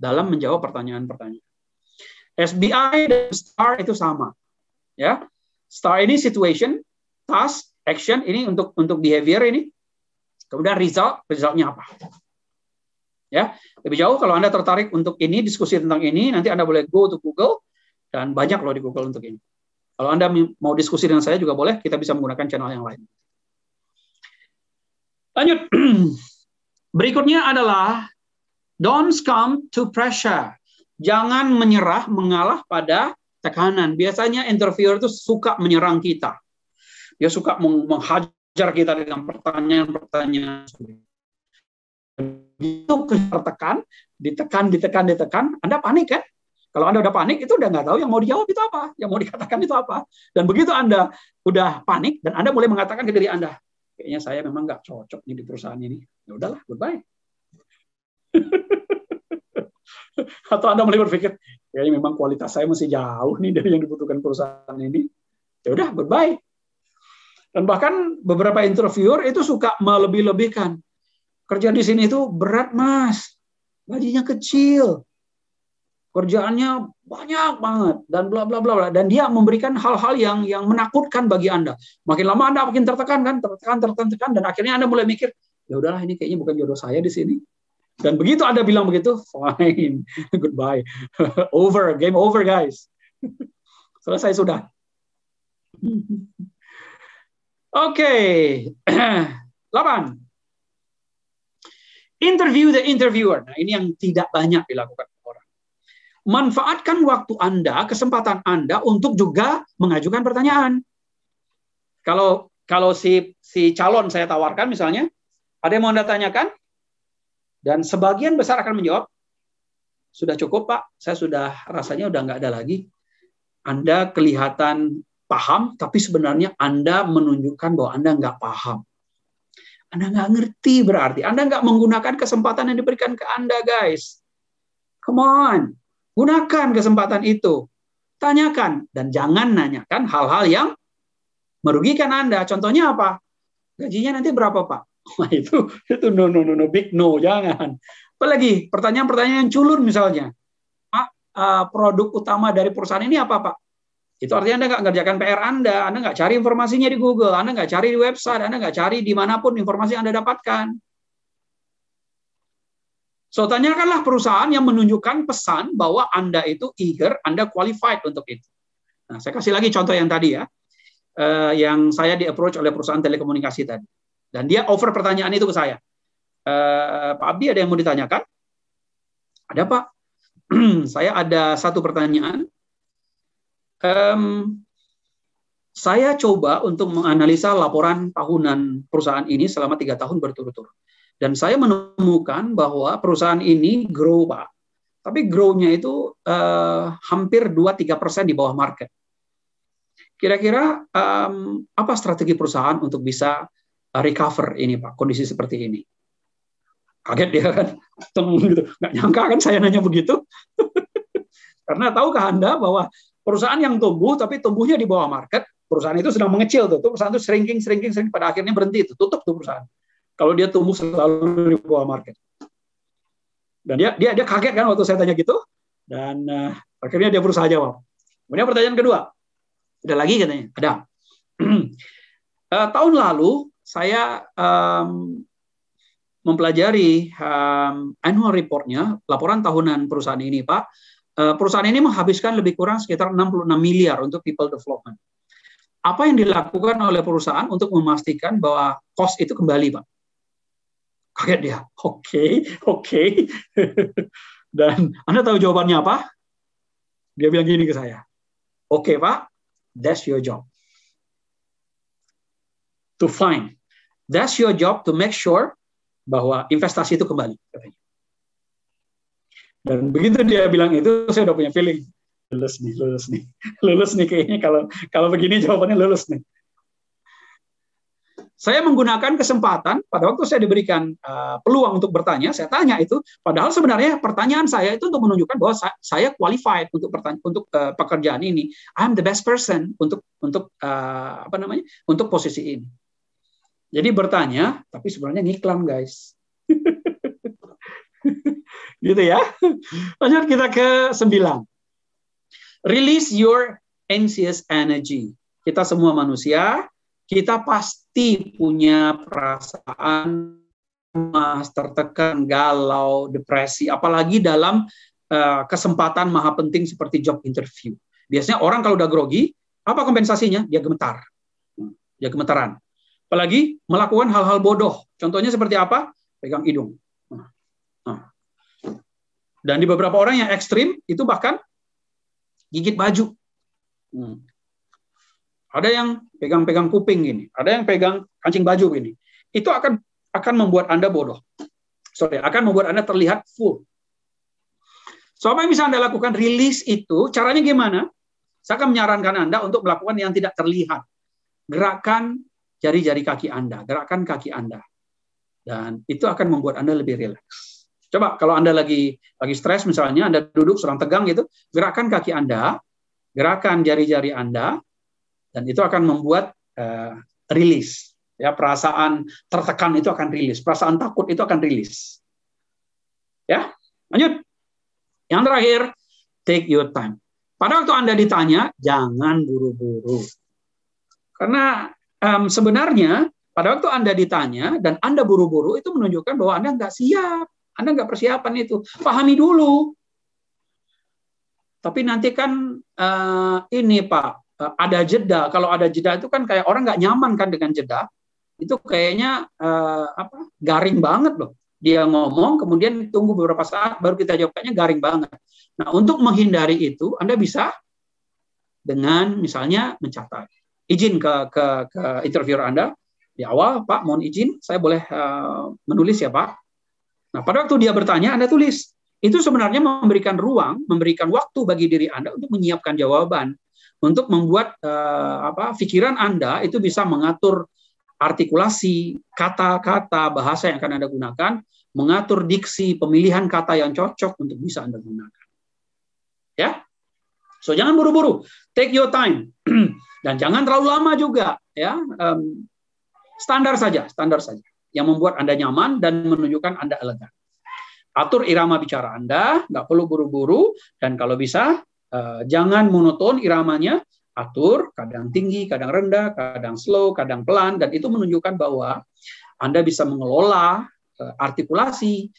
dalam menjawab pertanyaan-pertanyaan. SBI dan STAR itu sama. Ya. STAR ini situation, task, action, ini untuk behavior ini. Kemudian resultnya apa? Ya, lebih jauh kalau Anda tertarik untuk ini, diskusi tentang ini, nanti Anda boleh go to Google, dan banyak loh di Google untuk ini. Kalau Anda mau diskusi dengan saya juga boleh, kita bisa menggunakan channel yang lain. Lanjut. Berikutnya adalah don't succumb to pressure. Jangan menyerah, mengalah pada tekanan. Biasanya interviewer itu suka menyerang kita. Dia suka menghajar kita dengan pertanyaan-pertanyaan. Itu ditekan, Anda panik kan? Kalau Anda udah panik, itu udah nggak tahu yang mau dijawab itu apa, yang mau dikatakan itu apa. Dan begitu Anda udah panik, dan Anda mulai mengatakan ke diri Anda, kayaknya saya memang nggak cocok nih di perusahaan ini. Ya udahlah, goodbye. Atau Anda mulai berpikir, kayaknya memang kualitas saya masih jauh nih dari yang dibutuhkan perusahaan ini. Ya udah, goodbye. Dan bahkan beberapa interviewer itu suka melebih-lebihkan. Kerja di sini itu berat, Mas. Gajinya kecil. Kerjaannya banyak banget dan bla bla bla, dan dia memberikan hal-hal yang menakutkan bagi Anda. Makin lama Anda makin tertekan kan, tertekan, dan akhirnya Anda mulai mikir, ya udahlah ini kayaknya bukan jodoh saya di sini. Dan begitu Anda bilang begitu, fine, goodbye, game over guys, selesai sudah. Oke. 8. Interview the interviewer. Nah, ini yang tidak banyak dilakukan orang. Manfaatkan waktu Anda, kesempatan Anda untuk juga mengajukan pertanyaan. Kalau si calon saya tawarkan misalnya, ada yang mau Anda tanyakan, dan sebagian besar akan menjawab, sudah cukup Pak, saya sudah rasanya udah nggak ada lagi. Anda kelihatan paham, tapi sebenarnya Anda menunjukkan bahwa Anda nggak paham. Anda nggak ngerti berarti. Anda nggak menggunakan kesempatan yang diberikan ke Anda, guys. Come on. Gunakan kesempatan itu. Tanyakan. Dan jangan nanyakan hal-hal yang merugikan Anda. Contohnya apa? Gajinya nanti berapa, Pak? Wah, itu no, big no. Jangan. Apalagi pertanyaan-pertanyaan yang culun misalnya. Pak, produk utama dari perusahaan ini apa, Pak? Itu artinya Anda nggak ngerjakan PR Anda nggak cari informasinya di Google, Anda nggak cari di website, Anda nggak cari dimanapun informasi yang Anda dapatkan. So, tanyakanlah perusahaan yang menunjukkan pesan bahwa Anda itu eager, Anda qualified untuk itu. Nah, saya kasih lagi contoh yang tadi ya, yang saya di-approach oleh perusahaan telekomunikasi tadi. Dan dia offer pertanyaan itu ke saya. Pak Abdi, ada yang mau ditanyakan? Ada, Pak. Saya ada satu pertanyaan. Saya coba untuk menganalisa laporan tahunan perusahaan ini selama 3 tahun berturut-turut. Dan saya menemukan bahwa perusahaan ini grow, Pak. Tapi grow-nya itu hampir 2-3% di bawah market. Kira-kira apa strategi perusahaan untuk bisa recover ini, Pak, kondisi seperti ini? Kaget dia kan, gitu. Nggak nyangka kan saya nanya begitu. Karena tahukah Anda bahwa perusahaan yang tumbuh, tapi tumbuhnya di bawah market, perusahaan itu sedang mengecil tuh. Perusahaan itu shrinking, pada akhirnya berhenti, tutup tuh perusahaan. Kalau dia tumbuh selalu di bawah market. Dan dia kaget kan waktu saya tanya gitu, dan akhirnya dia berusaha jawab. Kemudian pertanyaan kedua, ada lagi katanya, ada. Tahun lalu saya mempelajari annual report-nya, laporan tahunan perusahaan ini, Pak. Perusahaan ini menghabiskan lebih kurang sekitar 66 miliar untuk people development. Apa yang dilakukan oleh perusahaan untuk memastikan bahwa cost itu kembali, Pak? Kaget dia. Oke. Dan Anda tahu jawabannya apa? Dia bilang gini ke saya. Oke, Pak, that's your job. To find. That's your job to make sure bahwa investasi itu kembali, katanya. Dan begitu dia bilang itu, saya udah punya feeling, lulus nih kayaknya, kalau begini jawabannya lulus nih. Saya menggunakan kesempatan pada waktu saya diberikan peluang untuk bertanya, saya tanya itu, padahal sebenarnya pertanyaan saya itu untuk menunjukkan bahwa saya qualified untuk pekerjaan ini. I'm the best person untuk posisi ini. Jadi bertanya, tapi sebenarnya ngiklan, guys. Gitu ya. Lanjut kita ke 9. Release your anxious energy. Kita semua manusia, kita pasti punya perasaan cemas, tertekan, galau, depresi, apalagi dalam kesempatan maha penting seperti job interview. Biasanya orang kalau udah grogi, apa kompensasinya? Dia gemetar. Dia gemetaran. Apalagi melakukan hal-hal bodoh. Contohnya seperti apa? Pegang hidung. Dan di beberapa orang yang ekstrim, itu bahkan gigit baju. Ada yang pegang-pegang kuping gini, ada yang pegang kancing baju gini. Itu akan membuat Anda bodoh. Akan membuat Anda terlihat full. So, apa yang bisa Anda lakukan? Release itu, caranya gimana? Saya akan menyarankan Anda untuk melakukan yang tidak terlihat. Gerakkan jari-jari kaki Anda, gerakkan kaki Anda. Dan itu akan membuat Anda lebih rileks. Coba kalau Anda lagi stres misalnya, Anda duduk sedang tegang gitu, gerakkan kaki Anda, gerakan jari-jari Anda, dan itu akan membuat rilis. Ya, perasaan tertekan itu akan rilis, perasaan takut itu akan rilis. Ya, lanjut. Yang terakhir, take your time. Pada waktu Anda ditanya, jangan buru-buru. Karena sebenarnya pada waktu Anda ditanya dan Anda buru-buru itu menunjukkan bahwa Anda nggak siap, Anda nggak persiapan itu. Pahami dulu. Tapi nanti kan ini Pak, ada jeda. Kalau ada jeda itu kan kayak orang nggak nyaman kan dengan jeda. Itu kayaknya garing banget loh. Dia ngomong, kemudian tunggu beberapa saat, baru kita jawabnya garing banget. Nah, untuk menghindari itu, Anda bisa dengan misalnya mencatat. Izin ke interviewer Anda, di awal, Pak, mohon izin, saya boleh menulis ya, Pak? Nah, pada waktu dia bertanya, Anda tulis. Itu sebenarnya memberikan ruang, memberikan waktu bagi diri Anda untuk menyiapkan jawaban, untuk membuat pikiran Anda itu bisa mengatur artikulasi, kata-kata, bahasa yang akan Anda gunakan, mengatur diksi, pemilihan kata yang cocok untuk bisa Anda gunakan. Ya, so jangan buru-buru, take your time, dan jangan terlalu lama juga. Ya, standar saja, yang membuat Anda nyaman dan menunjukkan Anda elegan. Atur irama bicara Anda, nggak perlu buru-buru, dan kalau bisa jangan monoton iramanya. Atur, kadang tinggi, kadang rendah, kadang slow, kadang pelan, dan itu menunjukkan bahwa Anda bisa mengelola artikulasi,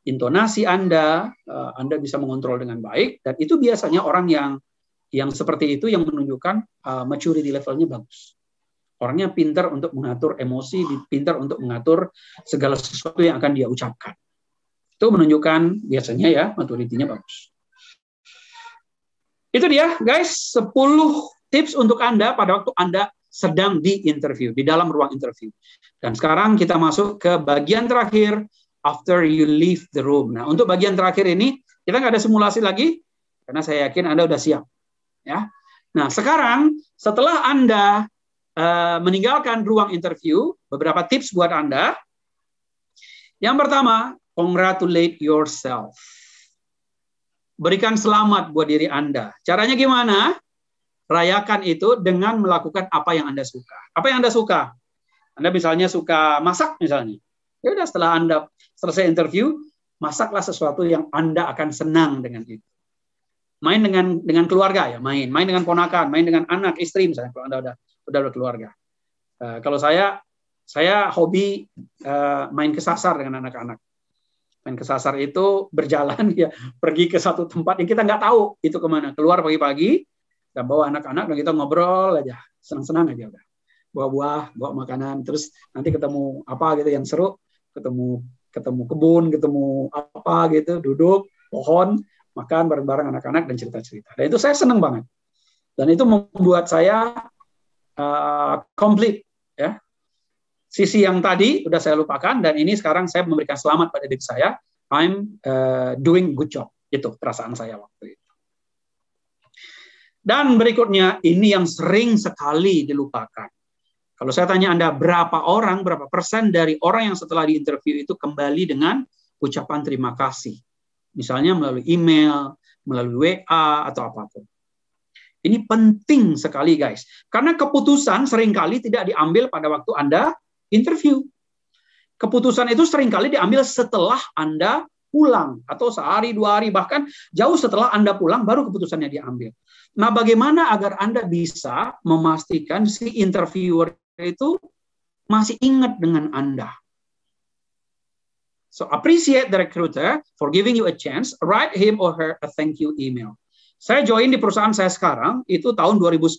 intonasi Anda bisa mengontrol dengan baik, dan itu biasanya orang yang seperti itu yang menunjukkan maturity levelnya bagus. Orangnya pintar untuk mengatur emosi, pintar untuk mengatur segala sesuatu yang akan dia ucapkan. Itu menunjukkan biasanya ya maturity-nya bagus. Itu dia, guys, 10 tips untuk Anda pada waktu Anda sedang di interview, di dalam ruang interview. Dan sekarang kita masuk ke bagian terakhir, after you leave the room. Nah, untuk bagian terakhir ini, kita nggak ada simulasi lagi, karena saya yakin Anda udah siap. Ya. Nah, sekarang, setelah Anda meninggalkan ruang interview, beberapa tips buat Anda. Yang pertama, congratulate yourself. Berikan selamat buat diri Anda. Caranya gimana? Rayakan itu dengan melakukan apa yang Anda suka. Apa yang Anda suka? Anda misalnya suka masak misalnya. Ya udah, setelah Anda selesai interview, masaklah sesuatu yang Anda akan senang dengan itu. Main dengan keluarga ya, main dengan ponakan, main dengan anak, istri misalnya kalau Anda udah berkeluarga. Kalau saya hobi main kesasar dengan anak-anak. Main kesasar itu berjalan ya, pergi ke satu tempat yang kita nggak tahu itu kemana. Keluar pagi-pagi, dan bawa anak-anak dan kita ngobrol aja, senang-senang aja udah. Bawa buah, bawa makanan, terus nanti ketemu apa gitu yang seru, ketemu kebun, ketemu apa gitu, duduk pohon, makan bareng-bareng anak-anak dan cerita-cerita. Dan itu saya senang banget. Dan itu membuat saya komplit ya. Sisi yang tadi udah saya lupakan, dan ini sekarang saya memberikan selamat pada diri saya. I'm doing good job. Itu perasaan saya waktu itu. Dan berikutnya, ini yang sering sekali dilupakan. Kalau saya tanya Anda berapa persen dari orang yang setelah diinterview itu kembali dengan ucapan terima kasih. Misalnya melalui email, melalui WA, atau apapun. Ini penting sekali, guys. Karena keputusan seringkali tidak diambil pada waktu Anda interview. keputusan itu seringkali diambil setelah Anda pulang, atau sehari, 2 hari, bahkan jauh setelah Anda pulang baru keputusannya diambil. Nah, bagaimana agar Anda bisa memastikan si interviewer itu masih ingat dengan Anda? So, appreciate the recruiter for giving you a chance. Write him or her a thank you email. Saya join di perusahaan saya sekarang, itu tahun 2010.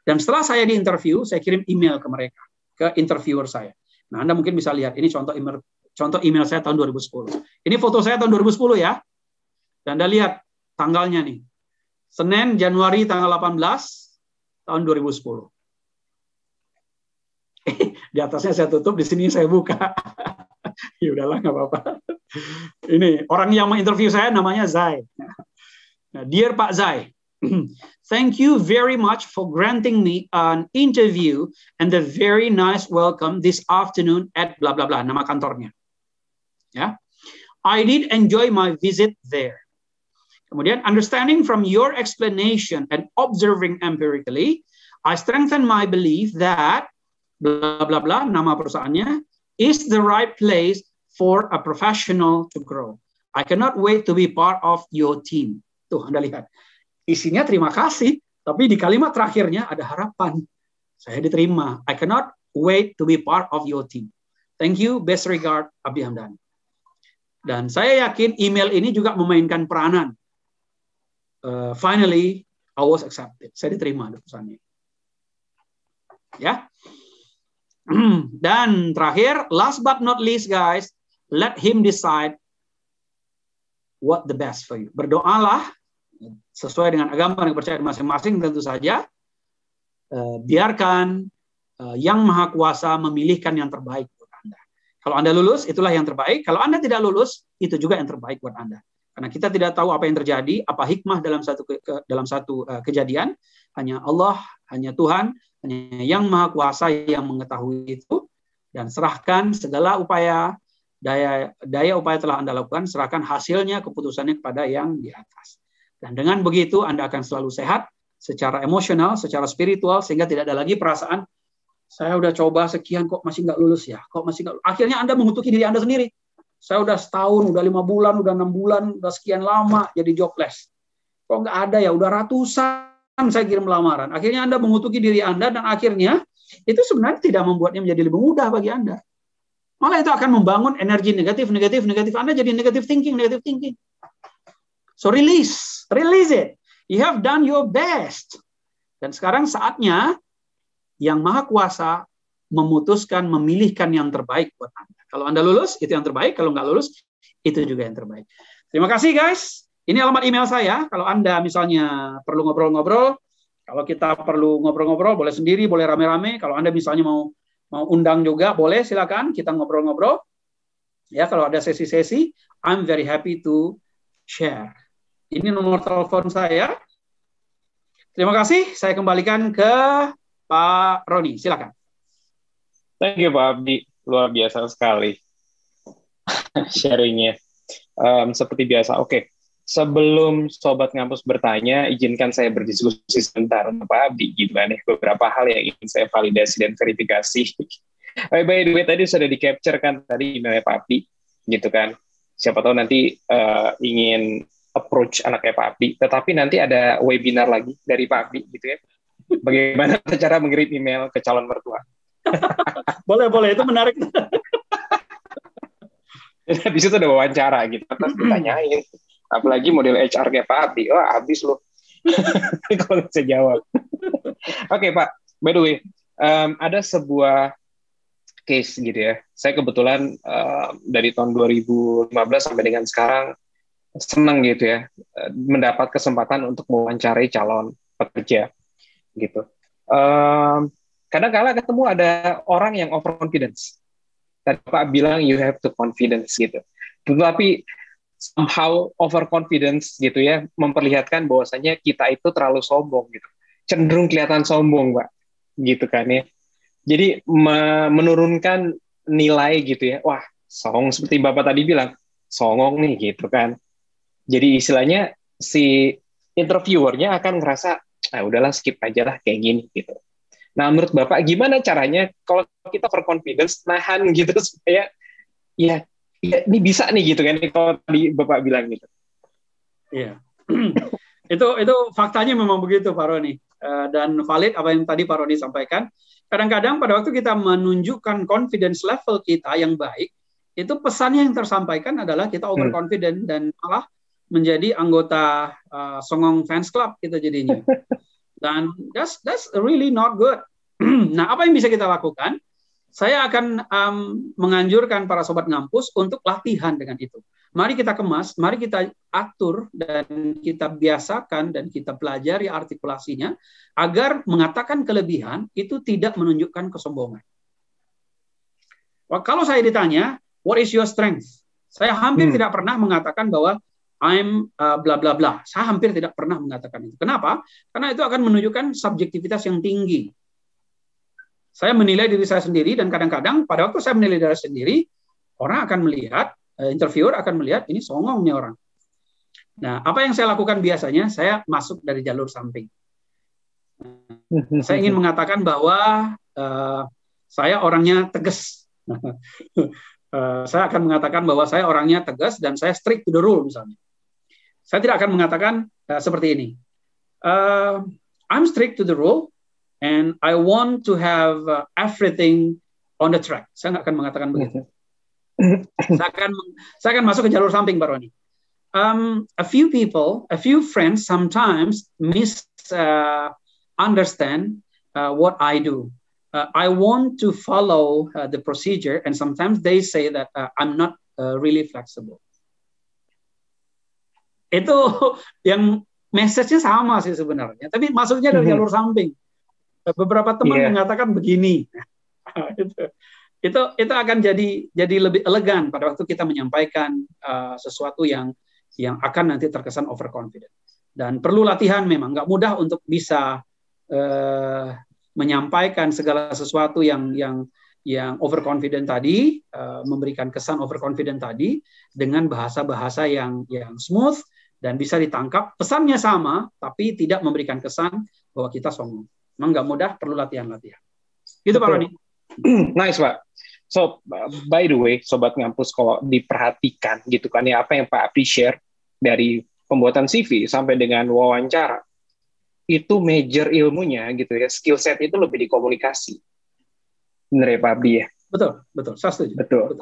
Dan setelah saya di-interview, saya kirim email ke mereka, ke interviewer saya. Nah, Anda mungkin bisa lihat, ini contoh email saya tahun 2010. Ini foto saya tahun 2010 ya. Dan Anda lihat tanggalnya nih. Senin, Januari tanggal 18, tahun 2010. Di atasnya saya tutup, di sini saya buka. Ya udahlah, nggak apa-apa. Ini orang yang menginterview saya namanya Zai. Nah, Dear Pak Zai, thank you very much for granting me an interview and a very nice welcome this afternoon at blah blah blah, nama kantornya. Ya, I did enjoy my visit there. Kemudian, understanding from your explanation and observing empirically, I strengthen my belief that blah blah blah, nama perusahaannya, is the right place for a professional to grow. I cannot wait to be part of your team. Tuh, Anda lihat. Isinya terima kasih, tapi di kalimat terakhirnya ada harapan. Saya diterima. I cannot wait to be part of your team. Thank you, best regard, Abdi Hamdan. Dan saya yakin email ini juga memainkan peranan. Finally, I was accepted. Saya diterima di perusahaan ini. Ya. Dan terakhir, last but not least guys, let him decide what the best for you. Berdoalah sesuai dengan agama yang percaya masing-masing tentu saja. Biarkan Yang Maha Kuasa memilihkan yang terbaik buat Anda. Kalau Anda lulus, itulah yang terbaik. Kalau Anda tidak lulus, itu juga yang terbaik buat Anda. Karena kita tidak tahu apa yang terjadi, apa hikmah dalam satu kejadian. Hanya Allah, hanya Tuhan, hanya Yang Maha Kuasa yang mengetahui itu. Dan serahkan segala upaya, daya upaya telah Anda lakukan, serahkan hasilnya, keputusannya kepada yang di atas. Dan dengan begitu Anda akan selalu sehat secara emosional, secara spiritual, sehingga tidak ada lagi perasaan, saya udah coba sekian kok masih nggak lulus ya, kok masih nggak. Akhirnya Anda mengutuki diri Anda sendiri. Saya udah setahun, udah 5 bulan, udah 6 bulan, udah sekian lama jadi jobless. Kok nggak ada ya, udah ratusan saya kirim lamaran. Akhirnya Anda mengutuki diri Anda, dan akhirnya itu sebenarnya tidak membuatnya menjadi lebih mudah bagi Anda. Malah itu akan membangun energi negatif. Anda jadi negative thinking. So release it. You have done your best. Dan sekarang saatnya Yang Maha Kuasa memutuskan, memilihkan yang terbaik buat Anda. Kalau Anda lulus, itu yang terbaik. Kalau nggak lulus, itu juga yang terbaik. Terima kasih guys. Ini alamat email saya. Kalau Anda misalnya perlu ngobrol-ngobrol, kalau kita perlu ngobrol-ngobrol, boleh sendiri, boleh rame-rame. Kalau Anda misalnya mau undang juga, boleh, silakan kita ngobrol-ngobrol. Ya, kalau ada sesi-sesi, I'm very happy to share. Ini nomor telepon saya. Terima kasih. Saya kembalikan ke Pak Roni. Silakan. Thank you, Pak Abdi. Luar biasa sekali sharingnya. Seperti biasa. Oke. Sebelum Sobat Ngampus bertanya, izinkan saya berdiskusi sebentar dengan Pak Abdi. Gimana beberapa hal yang ingin saya validasi dan verifikasi. By the way, tadi sudah di-capture kan tadi emailnya Pak Abdi, gitu kan. Siapa tahu nanti ingin approach anaknya Pak Abdi. Tetapi nanti ada webinar lagi dari Pak Abdi, gitu ya. Bagaimana cara mengirim email ke calon mertua. Boleh, itu menarik. Di situ ada wawancara gitu, terus ditanyain. Apalagi model HR kayak Pak Abdi, wah habis loh. Kalau saya jawab. Oke Pak, by the way, ada sebuah case gitu ya. Saya kebetulan dari tahun 2015 sampai dengan sekarang senang gitu ya, mendapat kesempatan untuk mewawancarai calon pekerja gitu. Kadang-kala ketemu ada orang yang overconfidence. Tadi Pak bilang you have to confidence gitu. Tetapi somehow overconfidence gitu ya, memperlihatkan bahwasanya kita itu terlalu sombong gitu. Cenderung kelihatan sombong, Pak. Gitu kan ya. Jadi menurunkan nilai gitu ya. Wah, songong seperti Bapak tadi bilang, songong nih gitu kan. Jadi istilahnya si interviewernya akan ngerasa, udahlah skip aja lah kayak gini gitu. Nah, menurut Bapak gimana caranya kalau kita overconfidence nahan gitu supaya ya, ya ini bisa nih gitu kan, kalau tadi Bapak bilang gitu. Iya. Itu faktanya memang begitu Pak Roni. Dan valid apa yang tadi Pak Roni sampaikan. Kadang-kadang pada waktu kita menunjukkan confidence level kita yang baik, itu pesannya yang tersampaikan adalah kita overconfident dan malah menjadi anggota songong fans club kita jadinya. Dan that's really not good. Nah, apa yang bisa kita lakukan? Saya akan menganjurkan para sobat ngampus untuk latihan dengan itu. Mari kita kemas, mari kita atur dan kita biasakan dan kita pelajari artikulasinya agar mengatakan kelebihan itu tidak menunjukkan kesombongan. Kalau saya ditanya, what is your strength? Saya hampir tidak pernah mengatakan bahwa I'm bla bla bla. Saya hampir tidak pernah mengatakan itu. Kenapa? Karena itu akan menunjukkan subjektivitas yang tinggi. Saya menilai diri saya sendiri dan kadang-kadang pada waktu saya menilai diri sendiri, orang akan melihat, interviewer akan melihat ini songong nih orang. Nah, apa yang saya lakukan biasanya? Saya masuk dari jalur samping. Saya ingin mengatakan bahwa saya orangnya tegas. Saya akan mengatakan bahwa saya orangnya tegas dan saya strict to the rule misalnya. Saya tidak akan mengatakan seperti ini. I'm strict to the rule and I want to have everything on the track. Saya nggak akan mengatakan begitu. Saya akan masuk ke jalur samping, Pak Roni. A few friends sometimes misunderstand what I do. I want to follow the procedure, and sometimes they say that I'm not really flexible. Itu yang message-nya sama sih sebenarnya, tapi masuknya dari jalur samping. Beberapa teman mengatakan begini. Itu akan jadi lebih elegan pada waktu kita menyampaikan sesuatu yang akan nanti terkesan overconfident. Dan perlu latihan memang, nggak mudah untuk bisa menyampaikan segala sesuatu yang overconfident tadi, memberikan kesan overconfident tadi dengan bahasa-bahasa yang smooth dan bisa ditangkap. Pesannya sama, tapi tidak memberikan kesan bahwa kita sombong. Memang nggak mudah, perlu latihan-latihan. Gitu Pak Roni. Nice Pak. So by the way, sobat ngampus, kalau diperhatikan gitu kan ya, apa yang Pak Apri share dari pembuatan CV sampai dengan wawancara, itu major ilmunya gitu ya, skill set itu lebih di komunikasi. Benar ya Pak Apri ya? Betul. Saya setuju. Betul.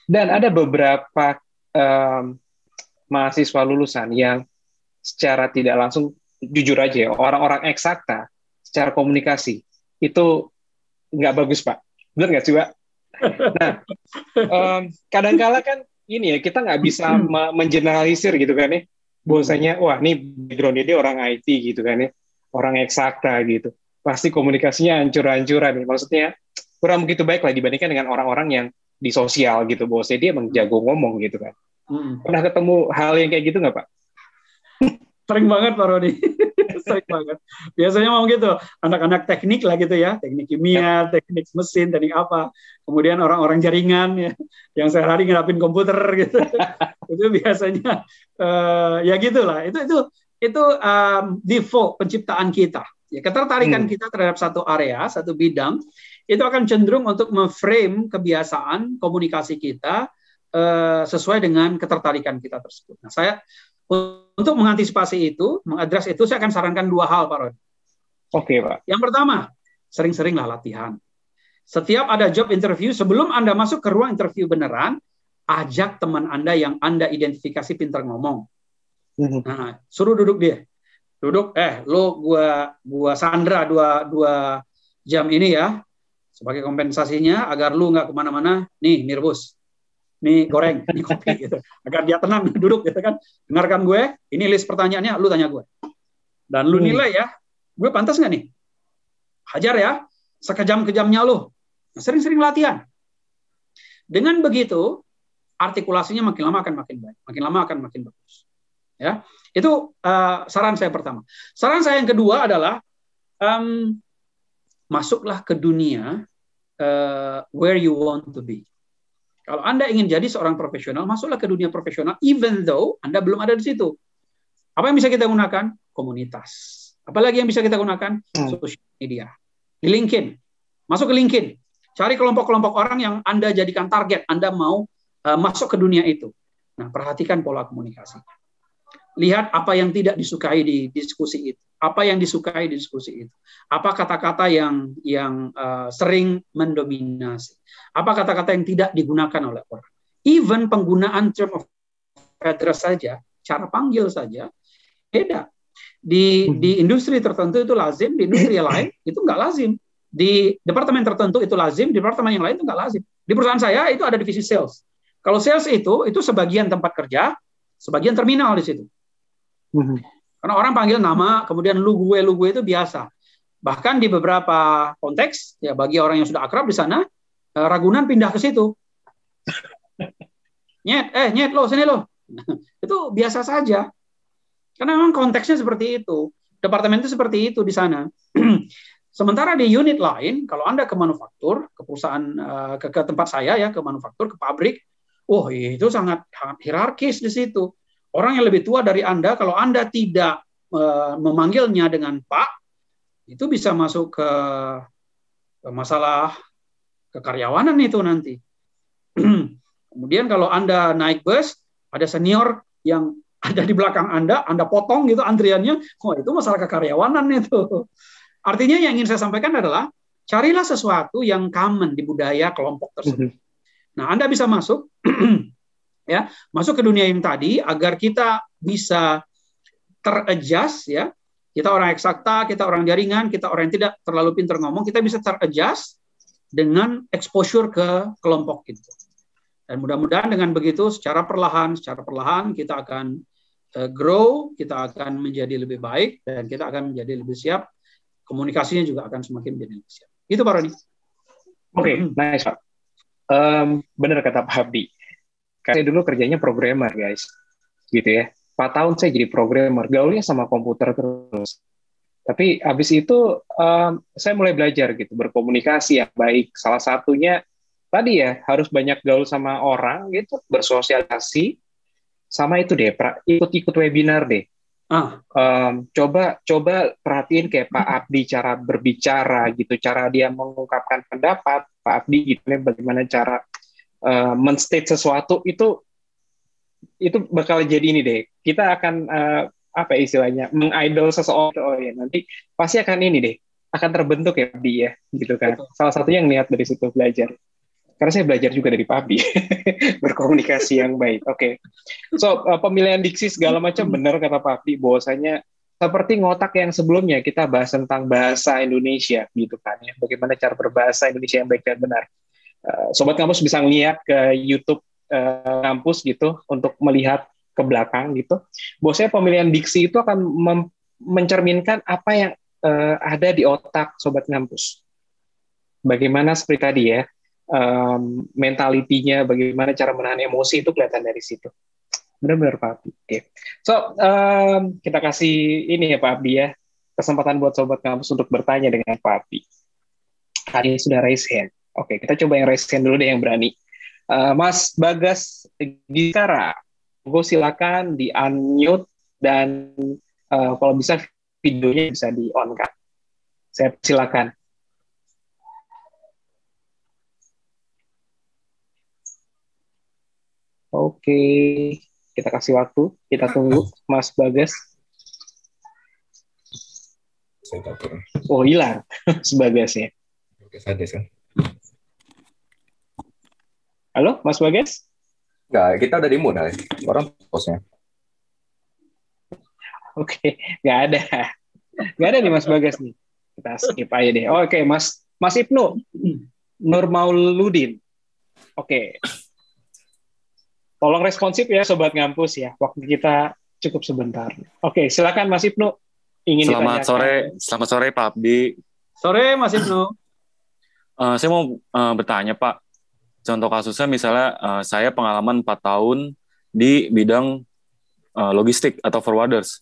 Dan ada beberapa mahasiswa lulusan yang secara tidak langsung, jujur aja ya, orang-orang eksakta secara komunikasi itu nggak bagus Pak. Benar nggak sih Pak? Nah, kadang-kala kan ini ya, kita nggak bisa mengeneralisir gitu kan ya, bahwasanya wah ini background dia orang IT gitu kan ya, orang eksakta gitu, pasti komunikasinya hancur-hancuran nih. Maksudnya kurang begitu baik lah dibandingkan dengan orang-orang yang di sosial gitu, bahwasanya dia emang jago ngomong gitu kan. Pernah ketemu hal yang kayak gitu nggak Pak? Sering banget Pak Roni. Sering banget. Biasanya mau gitu, anak-anak teknik lah gitu ya, teknik kimia, teknik mesin, teknik apa. Kemudian orang-orang jaringan ya, yang sehari-hari ngerapin komputer gitu. Itu biasanya ya gitulah. Itu default penciptaan kita. Ya, ketertarikan kita terhadap satu area, satu bidang, itu akan cenderung untuk memframe kebiasaan komunikasi kita sesuai dengan ketertarikan kita tersebut. Nah, saya untuk mengantisipasi itu, mengadres itu, saya akan sarankan dua hal, Pak Roni. Oke, Pak. Yang pertama, sering-seringlah latihan. Setiap ada job interview, sebelum Anda masuk ke ruang interview beneran, ajak teman Anda yang Anda identifikasi pintar ngomong. Nah, suruh duduk dia. Duduk, gua sandra dua jam ini ya, sebagai kompensasinya, agar lu nggak kemana-mana, nih rebus. Nih goreng, nih kopi gitu. Agar dia tenang duduk gitu kan. Dengarkan gue, ini list pertanyaannya, lu tanya gue. Dan lu nilai ya, gue pantas nggak nih? Hajar ya, sekejam-kejamnya lu. Nah, sering-sering latihan. Dengan begitu, artikulasinya makin lama akan makin baik, makin lama akan makin bagus. Ya, itu saran saya pertama. Saran saya yang kedua adalah masuklah ke dunia where you want to be. Kalau Anda ingin jadi seorang profesional, masuklah ke dunia profesional, even though Anda belum ada di situ. Apa yang bisa kita gunakan? Komunitas. Apalagi yang bisa kita gunakan? Social media. Di LinkedIn. Masuk ke LinkedIn. Cari kelompok-kelompok orang yang Anda jadikan target. Anda mau masuk ke dunia itu. Nah, perhatikan pola komunikasi. Lihat apa yang tidak disukai di diskusi itu, apa yang disukai di diskusi itu, apa kata-kata yang sering mendominasi, apa kata-kata yang tidak digunakan oleh orang. Even penggunaan term of address saja, cara panggil saja beda. Di industri tertentu itu lazim, di industri yang lain itu nggak lazim. Di departemen tertentu itu lazim, di departemen yang lain itu nggak lazim. Di perusahaan saya itu ada divisi sales. Kalau sales itu sebagian tempat kerja, sebagian terminal di situ. Karena orang panggil nama, kemudian lu gue itu biasa. Bahkan di beberapa konteks, ya bagi orang yang sudah akrab di sana, Ragunan pindah ke situ. Nyet lo, sini lo. Itu biasa saja. Karena memang konteksnya seperti itu. Departemen itu seperti itu di sana. Sementara di unit lain, kalau Anda ke manufaktur, ke perusahaan, ke tempat saya ya, ke manufaktur, ke pabrik, itu sangat hierarkis di situ. Orang yang lebih tua dari Anda, kalau Anda tidak memanggilnya dengan Pak, itu bisa masuk ke masalah kekaryawanan itu nanti. Kemudian kalau Anda naik bus, ada senior yang ada di belakang Anda potong gitu antriannya, itu masalah kekaryawanan itu. Artinya yang ingin saya sampaikan adalah, carilah sesuatu yang common di budaya kelompok tersebut. Nah, Anda bisa masuk, ya, masuk ke dunia yang tadi agar kita bisa teradjust, ya. Kita orang eksakta, kita orang jaringan, kita orang yang tidak terlalu pintar ngomong, kita bisa teradjust dengan exposure ke kelompok itu. Dan mudah-mudahan dengan begitu secara perlahan kita akan grow, kita akan menjadi lebih baik dan kita akan menjadi lebih siap. Komunikasinya juga akan semakin menjadi lebih siap. Itu Pak Roni. Oke, nice Pak. Benar kata Pak Abdi. Saya dulu kerjanya programmer, guys. Gitu ya. 4 tahun saya jadi programmer, gaulnya sama komputer terus. Tapi habis itu saya mulai belajar gitu, berkomunikasi yang baik. Salah satunya tadi ya, harus banyak gaul sama orang gitu, bersosialisasi. Sama itu deh, ikut-ikut webinar deh. Coba perhatiin kayak Pak Abdi cara berbicara gitu, cara dia mengungkapkan pendapat. Pak Abdi gitu, bagaimana cara men-state sesuatu itu bakal jadi ini deh. Kita akan apa istilahnya, mengidol seseorang. Oh ya, nanti pasti akan ini deh, akan terbentuk ya Abdi ya, gitu kan. Salah satunya yang niat dari situ belajar. Karena saya belajar juga dari Pak Abdi berkomunikasi yang baik. Oke. So pemilihan diksi segala macam benar kata Pak Abdi, bahwasanya seperti ngotak yang sebelumnya kita bahas tentang bahasa Indonesia gitu kan ya. Bagaimana cara berbahasa Indonesia yang baik dan benar. Sobat Kampus bisa ngeliat ke YouTube kampus gitu untuk melihat ke belakang gitu. Bahwasanya pemilihan diksi itu akan mencerminkan apa yang ada di otak Sobat Kampus. Bagaimana seperti tadi ya, mentalitinya, bagaimana cara menahan emosi itu kelihatan dari situ. Benar-benar Pak Abdi. Okay. So, kita kasih ini ya Pak Abdi ya, kesempatan buat Sobat Kampus untuk bertanya dengan Pak Abdi. Hari ini sudah raise hand. Oke, kita coba yang raise hand dulu deh yang berani. Mas Bagas Gikara, gue silakan di unmute dan kalau bisa videonya bisa di on kan. Saya silakan. Oke, kita kasih waktu, kita tunggu Mas Bagas. Oh hilang Mas Bagasnya. Oke, sadar kan. Halo, Mas Bagas? Enggak, kita udah di mute, orang posnya. Oke, nggak ada. Nggak ada nih Mas Bagas nih. Kita skip aja deh. Oke, Mas Ibnu Nurmauludin. Oke. Tolong responsif ya Sobat Ngampus ya. Waktu kita cukup sebentar. Oke, silakan Mas Ibnu. Selamat sore Pak Abdi. Sore Mas Ibnu. Saya mau bertanya Pak. Contoh kasusnya misalnya saya pengalaman 4 tahun di bidang logistik atau forwarders.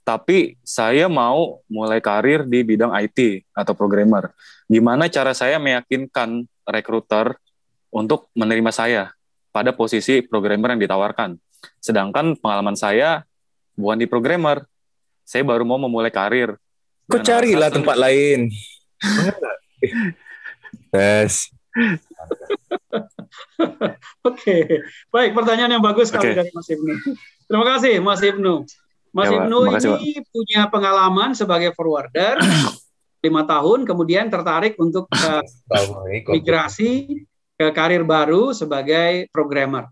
Tapi saya mau mulai karir di bidang IT atau programmer. Gimana cara saya meyakinkan rekruter untuk menerima saya pada posisi programmer yang ditawarkan? Sedangkan pengalaman saya bukan di programmer. Saya baru mau memulai karir. Kok carilah tempat lain. Yes. Oke, baik, pertanyaan yang bagus sekali dari Mas Ibnu. Terima kasih Mas Ibnu. Mas Ibnu ini punya pengalaman sebagai forwarder 5 tahun, kemudian tertarik untuk migrasi ke karir baru sebagai programmer.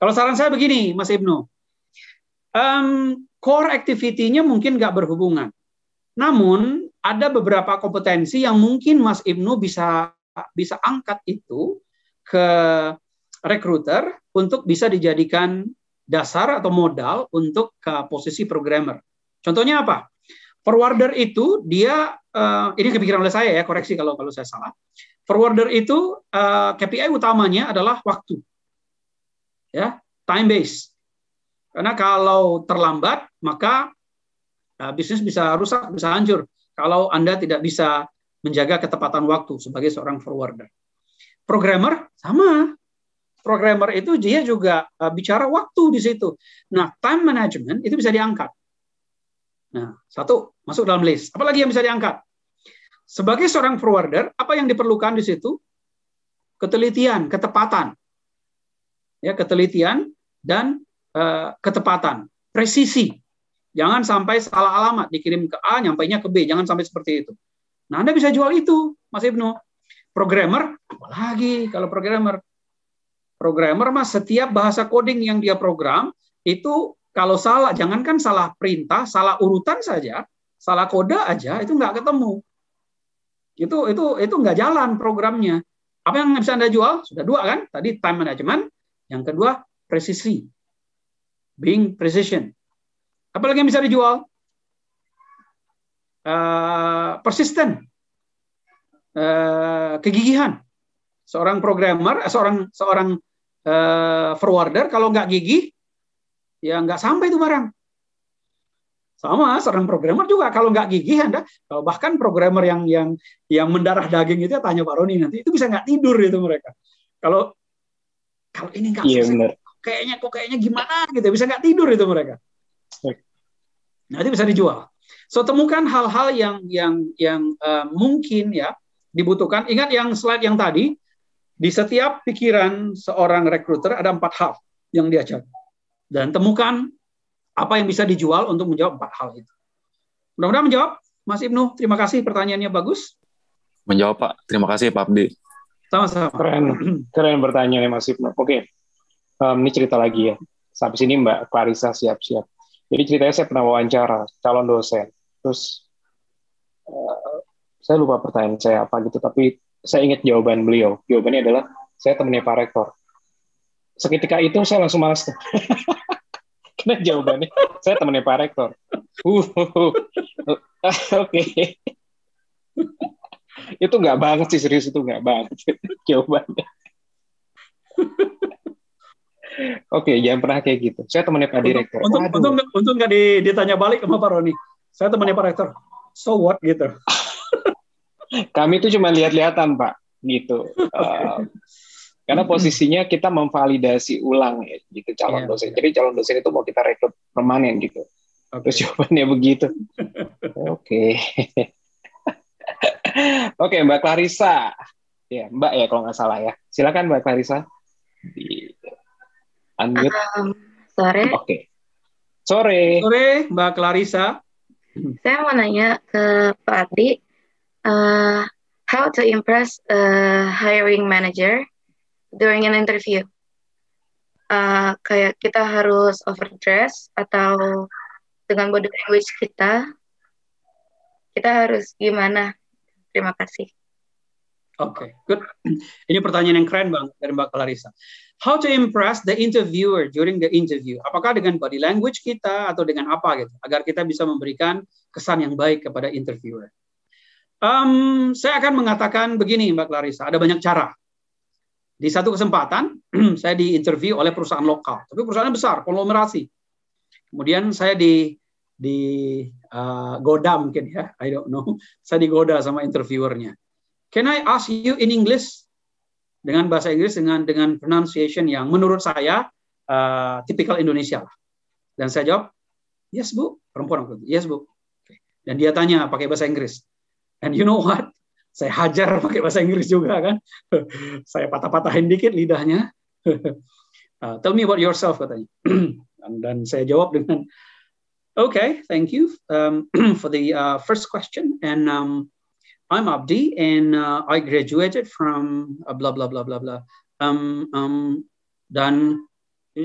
Kalau saran saya begini, Mas Ibnu, core activity-nya mungkin nggak berhubungan. Namun ada beberapa kompetensi yang mungkin Mas Ibnu bisa angkat itu ke recruiter untuk bisa dijadikan dasar atau modal untuk ke posisi programmer. Contohnya apa? Forwarder itu dia ini kepikiran oleh saya ya, koreksi kalau saya salah. Forwarder itu KPI utamanya adalah waktu. Ya, time base. Karena kalau terlambat maka bisnis bisa rusak, bisa hancur kalau Anda tidak bisa menjaga ketepatan waktu sebagai seorang forwarder. Programmer sama. Programmer itu dia juga bicara waktu di situ. Nah, time management itu bisa diangkat. Nah, satu, masuk dalam list. Apalagi yang bisa diangkat? Sebagai seorang forwarder, apa yang diperlukan di situ? Ketelitian, ketepatan. Ya, ketelitian dan ketepatan. Presisi. Jangan sampai salah alamat, dikirim ke A, nyampainya ke B. Jangan sampai seperti itu. Nah, Anda bisa jual itu, Mas Ibnu. Programmer, apalagi kalau programmer. Programmer, Mas, setiap bahasa coding yang dia program, itu kalau salah, jangankan salah perintah, salah urutan saja, salah kode aja, itu nggak ketemu. Itu nggak jalan programnya. Apa yang bisa Anda jual? Sudah 2 kan? Tadi time management, yang kedua presisi. Being precision. Apalagi yang bisa dijual? Persisten. Kegigihan. Seorang programmer, seorang forwarder kalau nggak gigih, ya nggak sampai itu barang. Sama, seorang programmer juga kalau nggak gigih Anda, bahkan programmer yang mendarah daging itu ya, tanya Pak Roni nanti, itu bisa nggak tidur itu mereka. Kalau ini nggak selesai, kayaknya gimana gitu, bisa nggak tidur itu mereka. Nah, itu bisa dijual. So temukan hal-hal yang mungkin ya dibutuhkan. Ingat yang slide yang tadi, di setiap pikiran seorang recruiter ada 4 hal yang dia cari. Dan temukan apa yang bisa dijual untuk menjawab 4 hal itu. Mudah-mudahan menjawab, Mas Ibnu. Terima kasih, pertanyaannya bagus. Menjawab, Pak. Terima kasih, Pak Abdi. Sama-sama. Keren pertanyaannya, Mas Ibnu. Oke, ini cerita lagi ya. Sampai sini Mbak Clarissa siap-siap. Jadi ceritanya saya pernah wawancara calon dosen. Terus saya lupa pertanyaan saya apa gitu, tapi saya ingat jawaban beliau. Jawabannya adalah, saya temannya Pak Rektor. Seketika itu saya langsung malas. Karena jawabannya, saya temannya Pak Rektor. Oke. Itu nggak banget sih, serius itu nggak banget jawabannya. Oke, jangan pernah kayak gitu. Saya temannya Pak Direktur. Untung nggak ditanya balik sama Pak Roni. Saya temannya Pak Rektor. So what gitu. Kami itu cuma lihat-lihatan, Pak, gitu. Karena posisinya kita memvalidasi ulang ya, gitu calon dosen. Jadi calon dosen itu mau kita rekrut permanen gitu. Terus jawabannya begitu. Oke. Oke, Mbak Clarissa. Ya, Mbak ya kalau nggak salah ya. Silakan Mbak Clarissa. Di unmute. Sore. Oke. Sore, Mbak Clarissa. Saya mau nanya ke Pak Abdi. How to impress a hiring manager during an interview? Kayak kita harus overdress atau dengan body language kita harus gimana? Terima kasih. Oke, good. Ini pertanyaan yang keren banget dari Mbak Clarissa. How to impress the interviewer during the interview? Apakah dengan body language kita atau dengan apa gitu? Agar kita bisa memberikan kesan yang baik kepada interviewer. Saya akan mengatakan begini, Mbak Clarissa, ada banyak cara. Di satu kesempatan, saya diinterview oleh perusahaan lokal, tapi perusahaannya besar, konglomerasi. Kemudian saya goda mungkin ya, I don't know. Saya digoda sama interviewernya. Can I ask you in English? Dengan bahasa Inggris, dengan pronunciation yang menurut saya tipikal Indonesia. Dan saya jawab, yes Bu, perempuan. Yes Bu. Dan dia tanya pakai bahasa Inggris. And you know what? Saya hajar pakai bahasa Inggris juga kan. Saya patah-patahin dikit lidahnya. Tell me about yourself katanya. Dan saya jawab dengan okay, thank you for the first question. And I'm Abdi, and I graduated from blah blah blah blah blah. Dan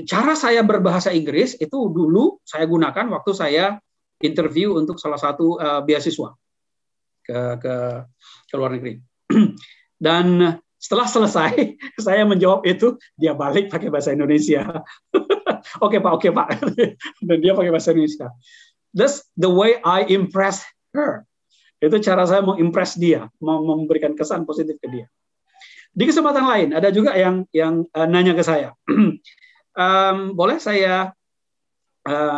cara saya berbahasa Inggris itu dulu saya gunakan waktu saya interview untuk salah satu beasiswa ke luar negeri. Dan setelah selesai, saya menjawab itu, dia balik pakai bahasa Indonesia. Oke Pak. Dan dia pakai bahasa Indonesia. That's the way I impress her. Itu cara saya mau impress dia, mau memberikan kesan positif ke dia. Di kesempatan lain, ada juga yang nanya ke saya, boleh saya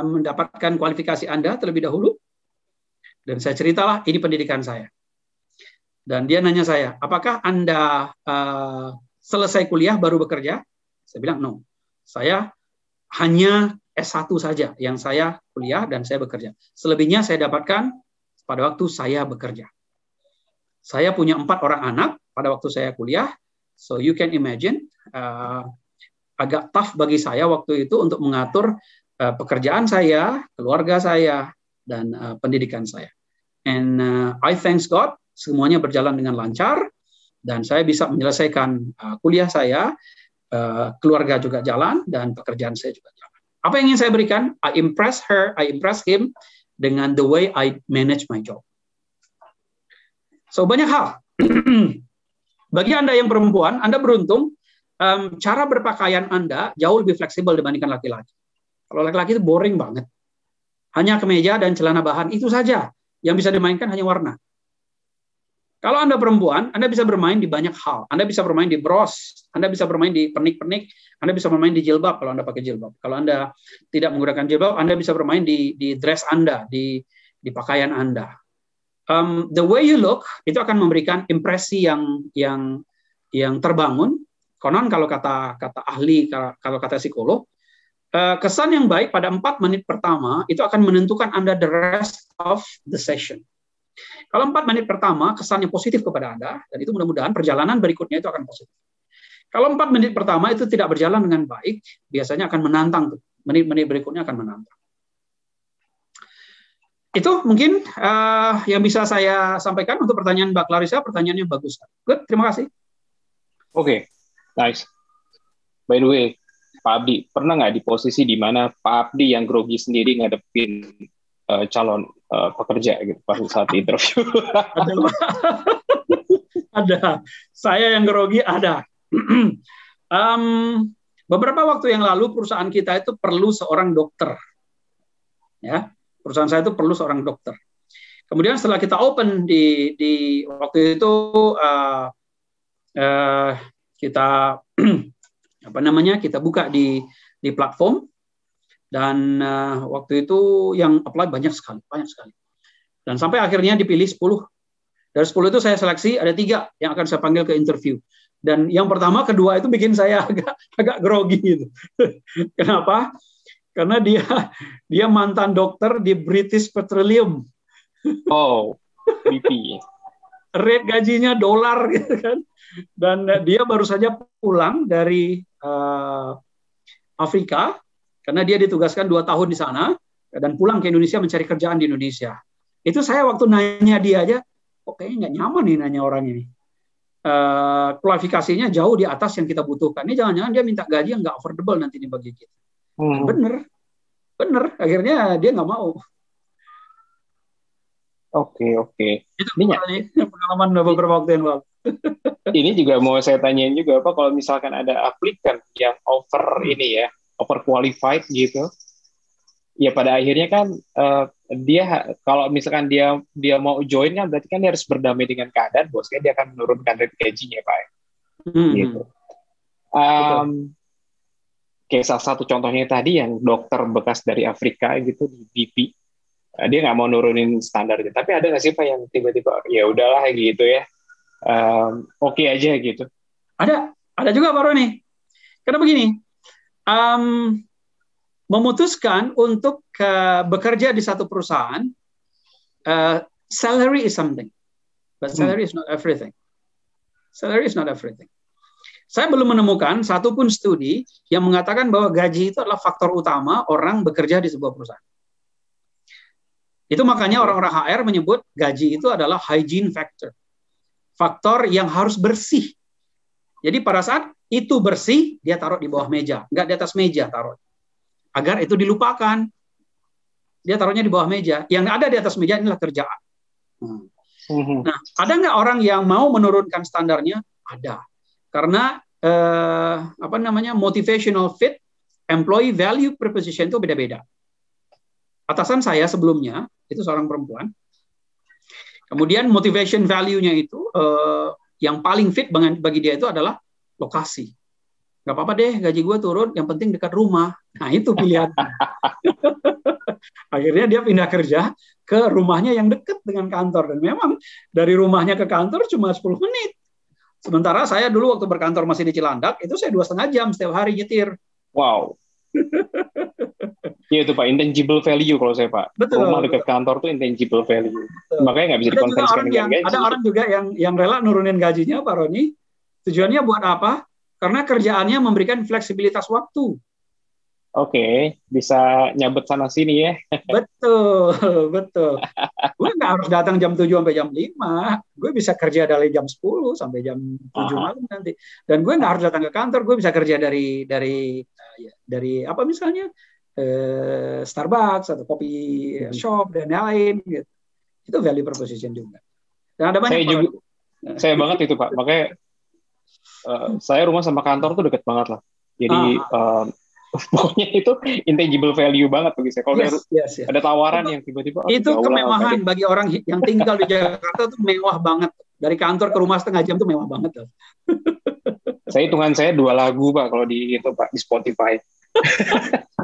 mendapatkan kualifikasi Anda terlebih dahulu? Dan saya ceritalah, ini pendidikan saya. Dan dia nanya saya, apakah Anda selesai kuliah baru bekerja? Saya bilang, no. Saya hanya S1 saja yang saya kuliah dan saya bekerja. Selebihnya saya dapatkan pada waktu saya bekerja. Saya punya 4 orang anak pada waktu saya kuliah. So you can imagine, agak tough bagi saya waktu itu untuk mengatur pekerjaan saya, keluarga saya, dan pendidikan saya. And I thanks God, semuanya berjalan dengan lancar, dan saya bisa menyelesaikan kuliah saya, keluarga juga jalan, dan pekerjaan saya juga jalan. Apa yang ingin saya berikan? I impress her, I impress him dengan the way I manage my job. So banyak hal. Bagi Anda yang perempuan, Anda beruntung, cara berpakaian Anda jauh lebih fleksibel dibandingkan laki-laki. Kalau laki-laki itu boring banget. Hanya kemeja dan celana bahan, itu saja. Yang bisa dimainkan hanya warna. Kalau Anda perempuan, Anda bisa bermain di banyak hal. Anda bisa bermain di bros, Anda bisa bermain di pernik-pernik, Anda bisa bermain di jilbab kalau Anda pakai jilbab. Kalau Anda tidak menggunakan jilbab, Anda bisa bermain di dress Anda, di pakaian Anda. The way you look itu akan memberikan impresi yang terbangun. Konon kalau kata ahli, kalau kata psikolog, kesan yang baik pada 4 menit pertama itu akan menentukan Anda the rest of the session. Kalau 4 menit pertama kesannya positif kepada Anda, dan itu mudah-mudahan perjalanan berikutnya itu akan positif. Kalau 4 menit pertama itu tidak berjalan dengan baik, biasanya akan menantang. Menit-menit berikutnya akan menantang. Itu mungkin yang bisa saya sampaikan untuk pertanyaan Mbak Clarissa. Pertanyaannya bagus. Good, terima kasih. Oke, nice. By the way, Pak Abdi, pernah nggak di posisi di mana Pak Abdi yang grogi sendiri ngadepin calon pekerja gitu pada saat interview? Ada. Saya yang grogi ada. Beberapa waktu yang lalu perusahaan kita itu perlu seorang dokter. Ya, perusahaan saya itu perlu seorang dokter. Kemudian setelah kita open di waktu itu kita kita buka di platform. Dan waktu itu yang apply banyak sekali. Dan sampai akhirnya dipilih 10. Dari 10 itu saya seleksi, ada 3 yang akan saya panggil ke interview. Dan yang pertama, kedua itu bikin saya agak grogi gitu. Kenapa? Karena dia mantan dokter di British Petroleum. Oh, BP. Rate gajinya dolar gitu kan. Dan dia baru saja pulang dari Afrika. Karena dia ditugaskan 2 tahun di sana dan pulang ke Indonesia mencari kerjaan di Indonesia. Itu saya waktu nanya dia aja, kok kayaknya nggak nyaman nih nanya orang ini. Kualifikasinya jauh di atas yang kita butuhkan. Ini jangan-jangan dia minta gaji yang nggak affordable nanti nih bagi kita. Bener. Akhirnya dia nggak mau. Oke. Itu pengalaman beberapa waktu yang lalu. Ini juga mau saya tanyain juga, Pak, kalau misalkan ada aplikan yang over qualified gitu, ya pada akhirnya kan dia kalau misalkan dia mau join kan berarti kan dia harus berdamai dengan keadaan bosnya, dia akan menurunkan rate gajinya, Pak. Gitu. Kayak salah satu contohnya tadi yang dokter bekas dari Afrika gitu di BP, dia nggak mau nurunin standarnya. Tapi ada nggak sih Pak yang tiba-tiba ya udahlah gitu ya, oke aja gitu? Ada juga Pak Roni. Karena begini. Memutuskan untuk bekerja di satu perusahaan, salary is something. But salary is not everything. Salary is not everything. Saya belum menemukan satupun studi yang mengatakan bahwa gaji itu adalah faktor utama orang bekerja di sebuah perusahaan. Itu makanya orang-orang HR menyebut gaji itu adalah hygiene factor. Faktor yang harus bersih. Jadi pada saat itu bersih, dia taruh di bawah meja, nggak di atas meja taruh. Agar itu dilupakan. Dia taruhnya di bawah meja. Yang ada di atas meja inilah kerjaan. Nah, ada nggak orang yang mau menurunkan standarnya? Ada. Karena motivational fit, employee value proposition itu beda-beda. Atasan saya sebelumnya itu seorang perempuan. Kemudian motivation value-nya itu yang paling fit bagi dia itu adalah lokasi. Gak apa-apa deh gaji gue turun, yang penting dekat rumah. Nah itu pilihan. Akhirnya dia pindah kerja ke rumahnya yang dekat dengan kantor. Dan memang dari rumahnya ke kantor cuma 10 menit. Sementara saya dulu waktu berkantor masih di Cilandak, itu saya 2,5 jam setiap hari nyetir. Wow. Iya itu Pak, intangible value kalau saya Pak. Betul. Rumah dekat kantor tuh intangible value. Betul. Makanya nggak bisa dikonversikan dengan gaji. Ada orang juga yang rela nurunin gajinya, Pak Roni. Tujuannya buat apa? Karena kerjaannya memberikan fleksibilitas waktu. Oke, bisa nyabet sana sini ya. Betul, betul. Gue nggak harus datang jam 7 sampai jam 5. Gue bisa kerja dari jam 10 sampai jam 7 malam nanti. Dan gue nggak harus datang ke kantor. Gue bisa kerja dari apa misalnya Starbucks atau kopi shop dan lain gitu. Itu value proposition juga. Dan ada banyak saya banget itu Pak. Makanya saya rumah sama kantor tuh deket banget lah. Jadi pokoknya itu intangible value banget bagi saya. Kalau ada tawaran yang tiba-tiba itu kemewahan bagi orang yang tinggal di Jakarta tuh mewah banget. Dari kantor ke rumah setengah jam tuh mewah banget tuh. Hitungan saya 2 lagu Pak kalau di itu Pak di Spotify.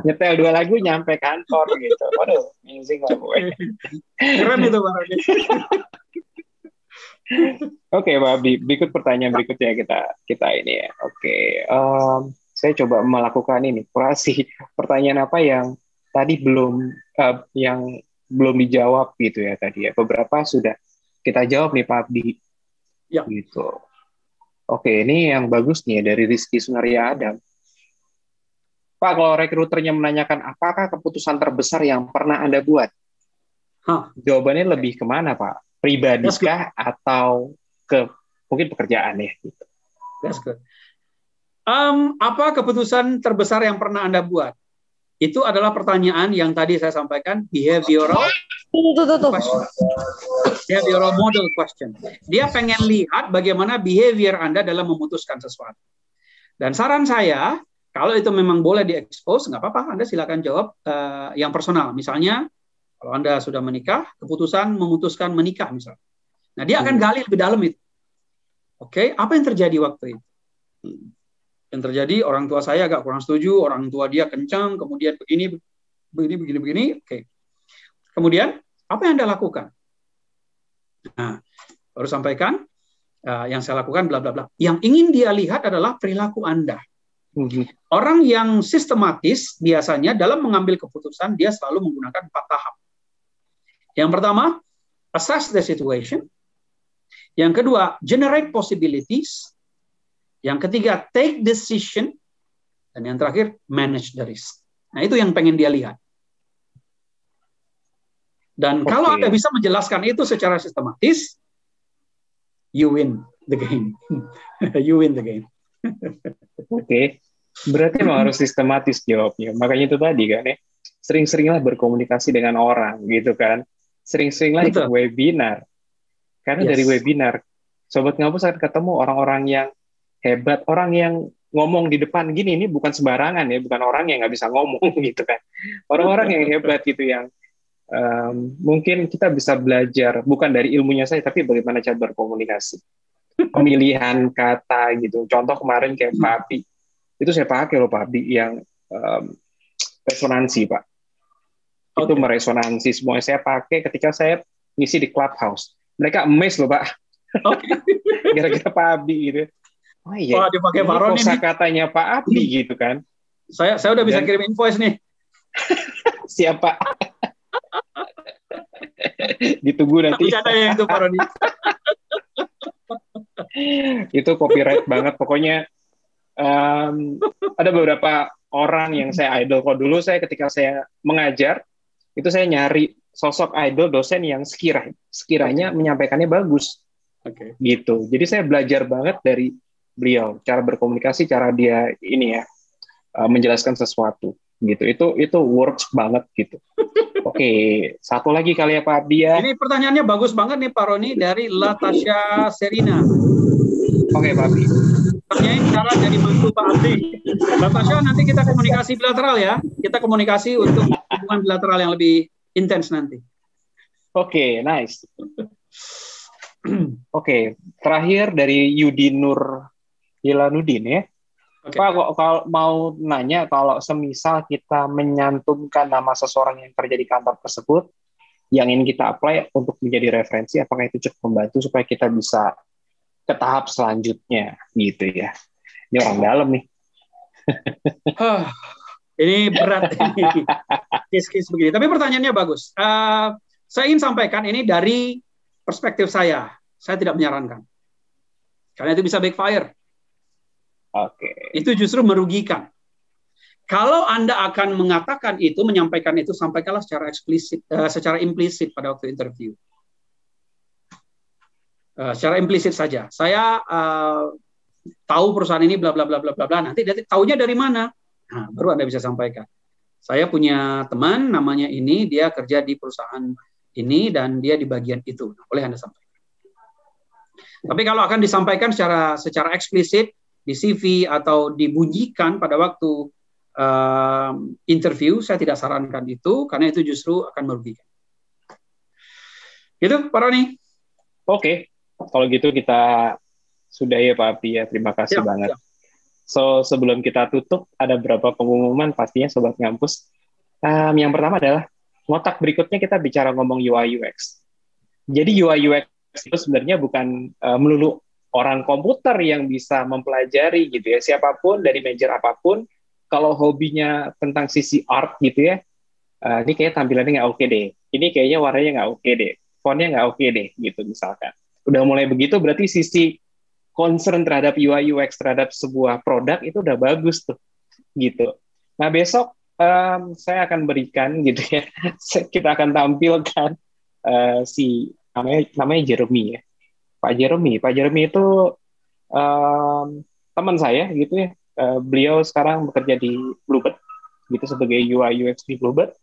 Nyetel 2 lagu nyampe kantor gitu. Waduh, amazing lah gue. Keren itu Pak. Oke, Pak Abdi. Berikut pertanyaan berikutnya kita ini ya. Oke. Saya coba melakukan ini kurasi pertanyaan apa yang tadi belum dijawab gitu ya tadi ya. Beberapa sudah kita jawab nih Pak Abdi. Ya. Gitu. Oke, ini yang bagus nih dari Rizky Sunarya Adam. Pak, kalau rekruternya menanyakan apakah keputusan terbesar yang pernah Anda buat? Jawabannya lebih kemana Pak? Pribadikah atau ke mungkin pekerjaan ya? Gitu. That's good. Apa keputusan terbesar yang pernah Anda buat? Itu adalah pertanyaan yang tadi saya sampaikan, behavioral question. Behavioral model question. Dia pengen lihat bagaimana behavior Anda dalam memutuskan sesuatu. Dan saran saya, kalau itu memang boleh diekspos, nggak apa-apa, Anda silakan jawab yang personal. Misalnya, kalau Anda sudah menikah, keputusan memutuskan menikah misalnya. Nah, dia akan gali lebih dalam itu. Oke, apa yang terjadi waktu itu? Yang terjadi orang tua saya agak kurang setuju, orang tua dia kencang, kemudian begini. Oke. Kemudian apa yang Anda lakukan? Nah, baru sampaikan yang saya lakukan bla bla bla. Yang ingin dia lihat adalah perilaku Anda. Orang yang sistematis biasanya dalam mengambil keputusan dia selalu menggunakan 4 tahap. Yang pertama, assess the situation. Yang kedua, generate possibilities. Yang ketiga, take decision. Dan yang terakhir, manage the risk. Nah, itu yang pengen dia lihat. Dan kalau Anda bisa menjelaskan itu secara sistematis, you win the game. You win the game. Oke. Berarti memang harus sistematis jawabnya. Makanya itu tadi kan ya. Sering-seringlah berkomunikasi dengan orang gitu kan. Sering-seringlah ikut webinar. Karena dari webinar, Sobat Ngampus akan ketemu orang-orang yang hebat, orang yang ngomong di depan gini, ini bukan sembarangan ya, bukan orang yang nggak bisa ngomong gitu kan. Orang-orang yang hebat gitu, yang mungkin kita bisa belajar, bukan dari ilmunya saya, tapi bagaimana cara berkomunikasi. Pemilihan kata gitu. Contoh kemarin kayak Pak Abdi, itu saya pakai loh Pak Abdi, yang resonansi Pak. Itu meresonansi semua saya pakai ketika saya ngisi di Clubhouse. Mereka amazed loh Pak. Kira-kira Pak Abdi gitu. Oh iya. Wah, dipakai Pak Roni nih. Katanya Pak Abdi gitu kan. Saya udah bisa kirim invoice nih. Siapa? Ditunggu nanti. Tapi ada yang itu Pak Roni. Itu copyright banget. Pokoknya ada beberapa orang yang saya idol. Kalau dulu saya ketika saya mengajar, itu saya nyari sosok idol dosen yang sekiranya menyampaikannya bagus. Gitu. Jadi saya belajar banget dari beliau, cara berkomunikasi, cara dia ini ya menjelaskan sesuatu. Gitu. Itu works banget gitu. Oke, satu lagi kali ya Pak Abdi ya. Ini pertanyaannya bagus banget nih Pak Roni dari Latasha Serina. Oke Pak Abdi. Tanyain cara jadi mantu Pak Abdi. Latasha, nanti kita komunikasi bilateral ya. Kita komunikasi untuk hubungan bilateral yang lebih intens nanti. Oke, nice. Oke, terakhir dari Yudi Nur Hilanuddin ya. Pak, kalau mau nanya, kalau semisal kita menyantumkan nama seseorang yang kerja di kantor tersebut, yang ingin kita apply untuk menjadi referensi, apakah itu cukup membantu supaya kita bisa ke tahap selanjutnya, gitu ya? Ini orang dalam nih. Ini berat ini, case-case begini. Tapi pertanyaannya bagus. Saya ingin sampaikan ini dari perspektif saya. Saya tidak menyarankan, karena itu bisa backfire. Itu justru merugikan. Kalau Anda akan mengatakan itu, menyampaikan itu, sampaikanlah secara eksplisit, secara implisit pada waktu interview. Secara implisit saja. Saya tahu perusahaan ini bla bla bla bla bla. Nanti tahunya dari mana? Nah, baru Anda bisa sampaikan. Saya punya teman namanya ini, dia kerja di perusahaan ini dan dia di bagian itu. Nah, boleh Anda sampaikan. Tapi kalau akan disampaikan secara eksplisit di CV atau dibunyikan pada waktu interview, saya tidak sarankan itu, karena itu justru akan merugikan. Gitu, Pak Roni. Oke, kalau gitu kita sudah ya Pak Abdi ya, terima kasih banget. So, sebelum kita tutup, ada beberapa pengumuman pastinya Sobat Ngampus. Yang pertama adalah, ngotak berikutnya kita bicara ngomong UI UX. Jadi UI UX itu sebenarnya bukan melulu orang komputer yang bisa mempelajari gitu ya, siapapun dari major apapun, kalau hobinya tentang sisi art gitu ya, ini kayaknya tampilannya nggak oke deh, ini kayaknya warnanya nggak oke deh, fontnya nggak oke deh, gitu misalkan. Udah mulai begitu, berarti sisi concern terhadap UI UX terhadap sebuah produk itu udah bagus tuh, gitu. Nah besok saya akan berikan gitu ya, kita akan tampilkan si namanya Jeremy ya. Pak Jeremy itu teman saya gitu ya. Beliau sekarang bekerja di Bluebird gitu sebagai UI UX di Bluebird.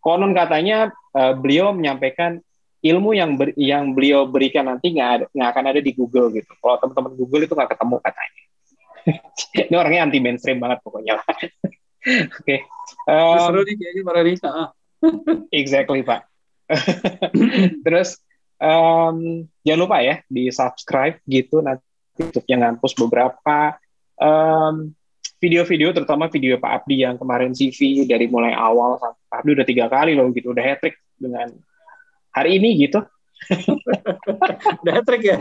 Konon katanya beliau menyampaikan ilmu yang beliau berikan nanti nggak akan ada di Google gitu. Kalau teman-teman Google itu nggak ketemu katanya. Ini orangnya anti mainstream banget pokoknya. Oke. Seru nih kayaknya Pak Roni. Exactly Pak. Terus jangan lupa ya di subscribe gitu, nanti YouTube-nya Ngampus beberapa video-video, terutama video Pak Abdi yang kemarin CV dari mulai awal sampai Pak Abdi udah 3 kali loh gitu, udah hat-trick dengan hari ini gitu. Udah hat-trick ya?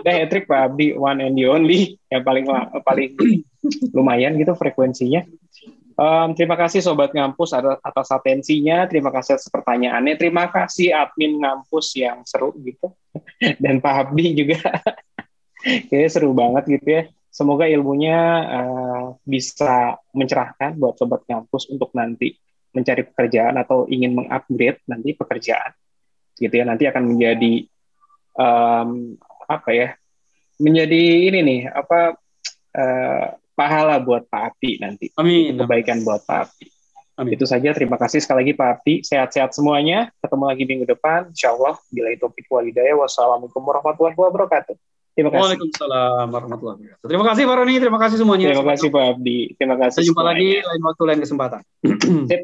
Udah hat-trick Pak Abdi, one and the only, yang paling lumayan gitu frekuensinya. Terima kasih Sobat Ngampus atas atensinya, terima kasih atas pertanyaannya, terima kasih admin Ngampus yang seru gitu, dan Pak Abdi juga, kayaknya seru banget gitu ya. Semoga ilmunya bisa mencerahkan buat Sobat Ngampus untuk nanti mencari pekerjaan atau ingin mengupgrade nanti pekerjaan, gitu ya. Nanti akan menjadi menjadi ini nih pahala buat Pak Abdi nanti. Amin. Kebaikan buat Pak Abdi. Amin. Itu saja. Terima kasih sekali lagi Pak Abdi. Sehat-sehat semuanya. Ketemu lagi minggu depan. Insyaallah. Billahi taufiq wal hidayah. Wassalamualaikum warahmatullahi wabarakatuh. Terima kasih. Waalaikumsalam warahmatullahi wabarakatuh. Terima kasih Pak Roni. Terima kasih semuanya. Terima kasih Pak Abdi. Terima kasih. Sampai jumpa lagi lain waktu, lain kesempatan. Sip.